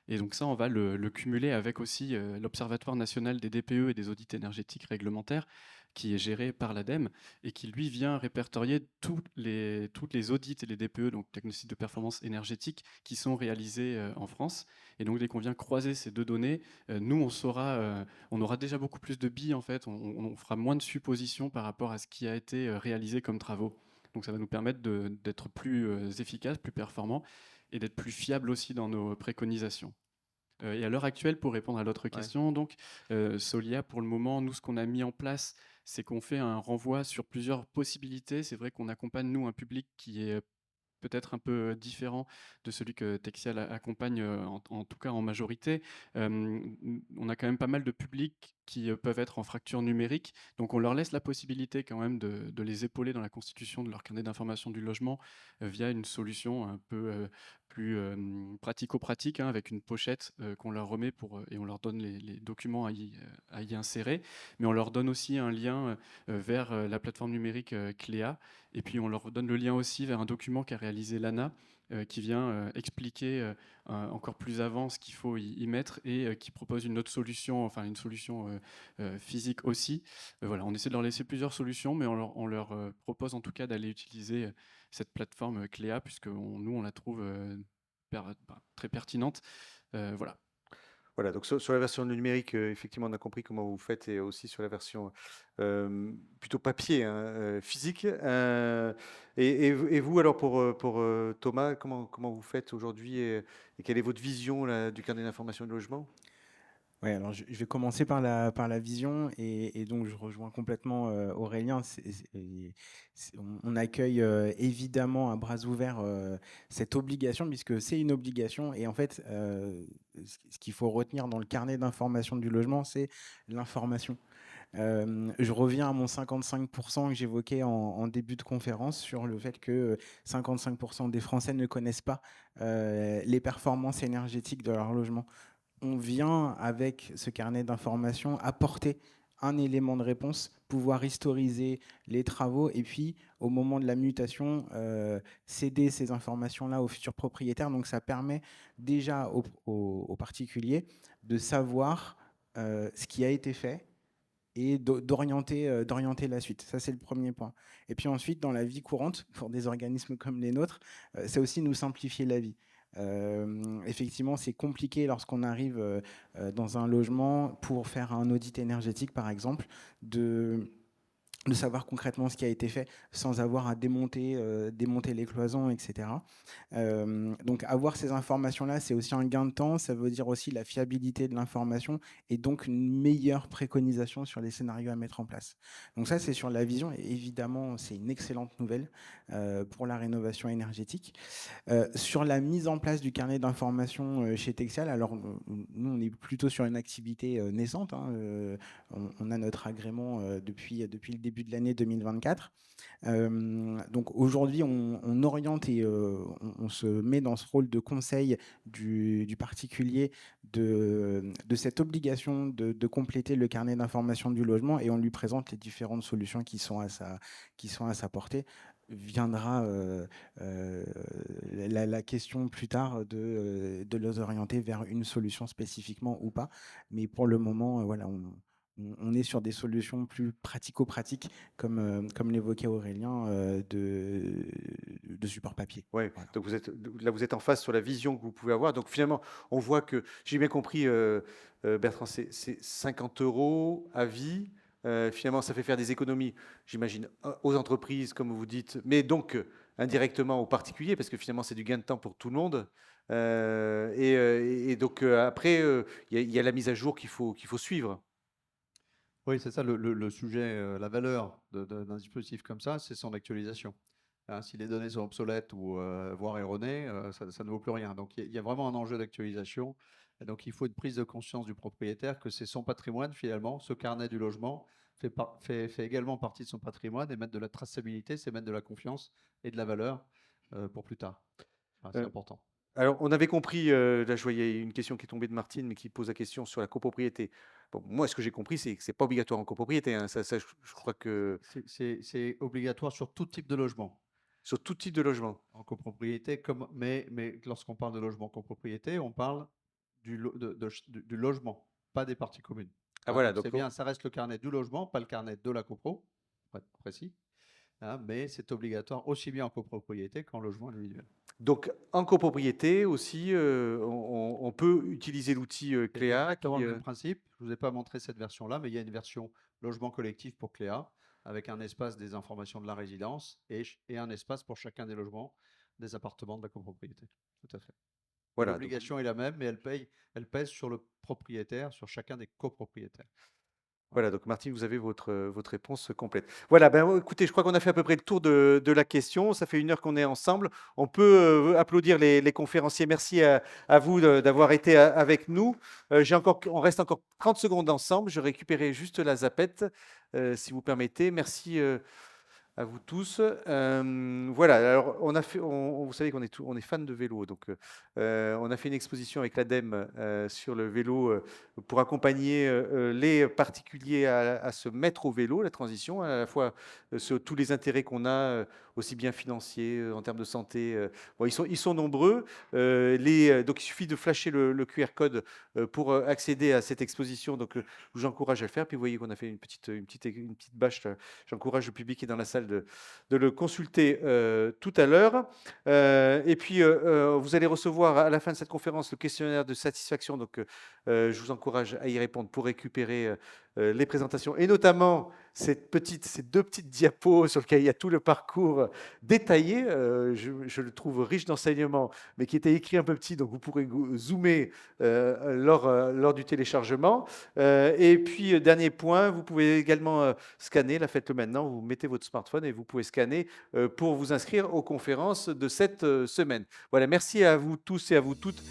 Et donc ça, on va le cumuler avec aussi l'Observatoire national des DPE et des audits énergétiques réglementaires, qui est géré par l'ADEME et qui, lui, vient répertorier toutes les audits et les DPE, donc diagnostic de performance énergétique, qui sont réalisés en France. Et donc, dès qu'on vient croiser ces deux données, nous, on aura déjà beaucoup plus de billes, en fait. On fera moins de suppositions par rapport à ce qui a été réalisé comme travaux. Donc, ça va nous permettre d'être plus efficaces, plus performants et d'être plus fiables aussi dans nos préconisations. Et à l'heure actuelle, pour répondre à l'autre question, donc Solia, pour le moment, nous, ce qu'on a mis en place, c'est qu'on fait un renvoi sur plusieurs possibilités. C'est vrai qu'on accompagne, nous, un public qui est peut-être un peu différent de celui que Texial accompagne, en tout cas en majorité. On a quand même pas mal de publics qui peuvent être en fracture numérique, donc on leur laisse la possibilité quand même de les épauler dans la constitution de leur carnet d'information du logement via une solution un peu plus pratico-pratique, hein, avec une pochette qu'on leur remet et on leur donne les documents à y insérer, mais on leur donne aussi un lien vers la plateforme numérique Cléa. Et puis on leur donne le lien aussi vers un document qu'a réalisé l'ANA, qui vient expliquer encore plus avant ce qu'il faut y mettre et qui propose une autre solution, enfin une solution physique aussi. Voilà, on essaie de leur laisser plusieurs solutions, mais on leur propose en tout cas d'aller utiliser cette plateforme Cléa, puisque nous on la trouve très pertinente. Voilà. Voilà, donc sur la version numérique, effectivement, on a compris comment vous faites, et aussi sur la version plutôt papier, hein, physique. Et vous, alors pour Thomas, comment vous faites aujourd'hui, et quelle est votre vision là, du carnet d'information de logement? Ouais, alors je vais commencer par la vision et donc je rejoins complètement, Aurélien. On accueille, évidemment à bras ouverts, cette obligation puisque c'est une obligation et en fait, ce qu'il faut retenir dans le carnet d'information du logement, c'est l'information. Je reviens à mon 55 que j'évoquais en début de conférence sur le fait que, 55 des Français ne connaissent pas, les performances énergétiques de leur logement. On vient avec ce carnet d'informations apporter un élément de réponse, pouvoir historiser les travaux et puis au moment de la mutation, céder ces informations-là aux futurs propriétaires. Donc ça permet déjà aux particuliers de savoir ce qui a été fait et d'orienter la suite. Ça, c'est le premier point. Et puis ensuite, dans la vie courante, pour des organismes comme les nôtres, c'est aussi nous simplifier la vie. Effectivement, c'est compliqué lorsqu'on arrive dans un logement pour faire un audit énergétique, par exemple, de savoir concrètement ce qui a été fait sans avoir à démonter les cloisons, etc. Donc avoir ces informations-là, c'est aussi un gain de temps, ça veut dire aussi la fiabilité de l'information et donc une meilleure préconisation sur les scénarios à mettre en place. Donc ça, c'est sur la vision et évidemment, c'est une excellente nouvelle pour la rénovation énergétique. Sur la mise en place du carnet d'information chez Texial, alors nous, on est plutôt sur une activité naissante, hein, on a notre agrément depuis le début de l'année 2024. Donc aujourd'hui, on oriente et on se met dans ce rôle de conseil du particulier de cette obligation de compléter le carnet d'information du logement et on lui présente les différentes solutions qui sont à sa portée. Viendra la question plus tard de les orienter vers une solution spécifiquement ou pas. Mais pour le moment, voilà, on est sur des solutions plus pratico-pratiques, comme l'évoquait Aurélien, de support papier. Ouais, Voilà. donc vous êtes en face sur la vision que vous pouvez avoir. Donc finalement, on voit que, j'ai bien compris, Bertrand, c'est 50 € à vie. Finalement, ça fait faire des économies, j'imagine, aux entreprises, comme vous dites, mais donc indirectement aux particuliers, parce que finalement, c'est du gain de temps pour tout le monde. Et donc après, il y a la mise à jour qu'il faut suivre. Oui, c'est ça le sujet, la valeur d'un dispositif comme ça, c'est son actualisation. Hein, si les données sont obsolètes ou voire erronées, ça ne vaut plus rien. Donc il y a vraiment un enjeu d'actualisation. Et donc il faut une prise de conscience du propriétaire que c'est son patrimoine finalement. Ce carnet du logement fait également partie de son patrimoine et mettre de la traçabilité, c'est mettre de la confiance et de la valeur pour plus tard. Enfin, c'est Euh, important. Alors, on avait compris, là, je voyais une question qui est tombée de Martine, mais qui pose la question sur la copropriété. Bon, moi, ce que j'ai compris, c'est que c'est pas obligatoire en copropriété, hein. Je crois que C'est obligatoire sur tout type de logement. sur tout type de logement. En copropriété, mais lorsqu'on parle de logement copropriété, on parle du logement, pas des parties communes. Ah Hein, voilà, donc c'est bien, ça reste le carnet du logement, pas le carnet de la copro, pour être précis. Hein, mais c'est obligatoire aussi bien en copropriété qu'en logement individuel. donc en copropriété aussi, on peut utiliser l'outil C'est Cléa exactement qui, le même principe. Je ne vous ai pas montré cette version-là, mais il y a une version logement collectif pour Cléa, avec un espace des informations de la résidence et un espace pour chacun des logements des appartements de la copropriété. Tout à fait. voilà. Donc, L'obligation est la même, mais elle pèse sur le propriétaire, sur chacun des copropriétaires. voilà, donc Martine, vous avez votre réponse complète. Voilà, ben, écoutez, je crois qu'on a fait à peu près le tour de la question. Ça fait 1 heure qu'on est ensemble. On peut applaudir les conférenciers. Merci à vous d'avoir été avec nous. On reste encore 30 secondes ensemble. Je récupérais juste la zapette, si vous permettez. Merci à vous tous. Voilà, alors vous savez on est fan de vélo, donc on a fait une exposition avec l'ADEME sur le vélo pour accompagner les particuliers à se mettre au vélo, la transition, à la fois sur tous les intérêts qu'on a, aussi bien financiers, en termes de santé. Bon, ils sont nombreux. Donc il suffit de flasher le QR code pour accéder à cette exposition. Donc je vous encourage à le faire. Puis vous voyez qu'on a fait une petite bâche là. J'encourage le public qui est dans la salle de le consulter tout à l'heure. Et puis, vous allez recevoir à la fin de cette conférence le questionnaire de satisfaction. Donc, je vous encourage à y répondre pour récupérer les présentations, et notamment ces deux petites diapos sur lesquelles il y a tout le parcours détaillé. Je le trouve riche d'enseignements, mais qui était écrit un peu petit, donc vous pourrez zoomer lors du téléchargement. Et puis, dernier point, vous pouvez également scanner, là faites-le maintenant, vous mettez votre smartphone et vous pouvez scanner pour vous inscrire aux conférences de cette semaine. Voilà, merci à vous tous et à vous toutes.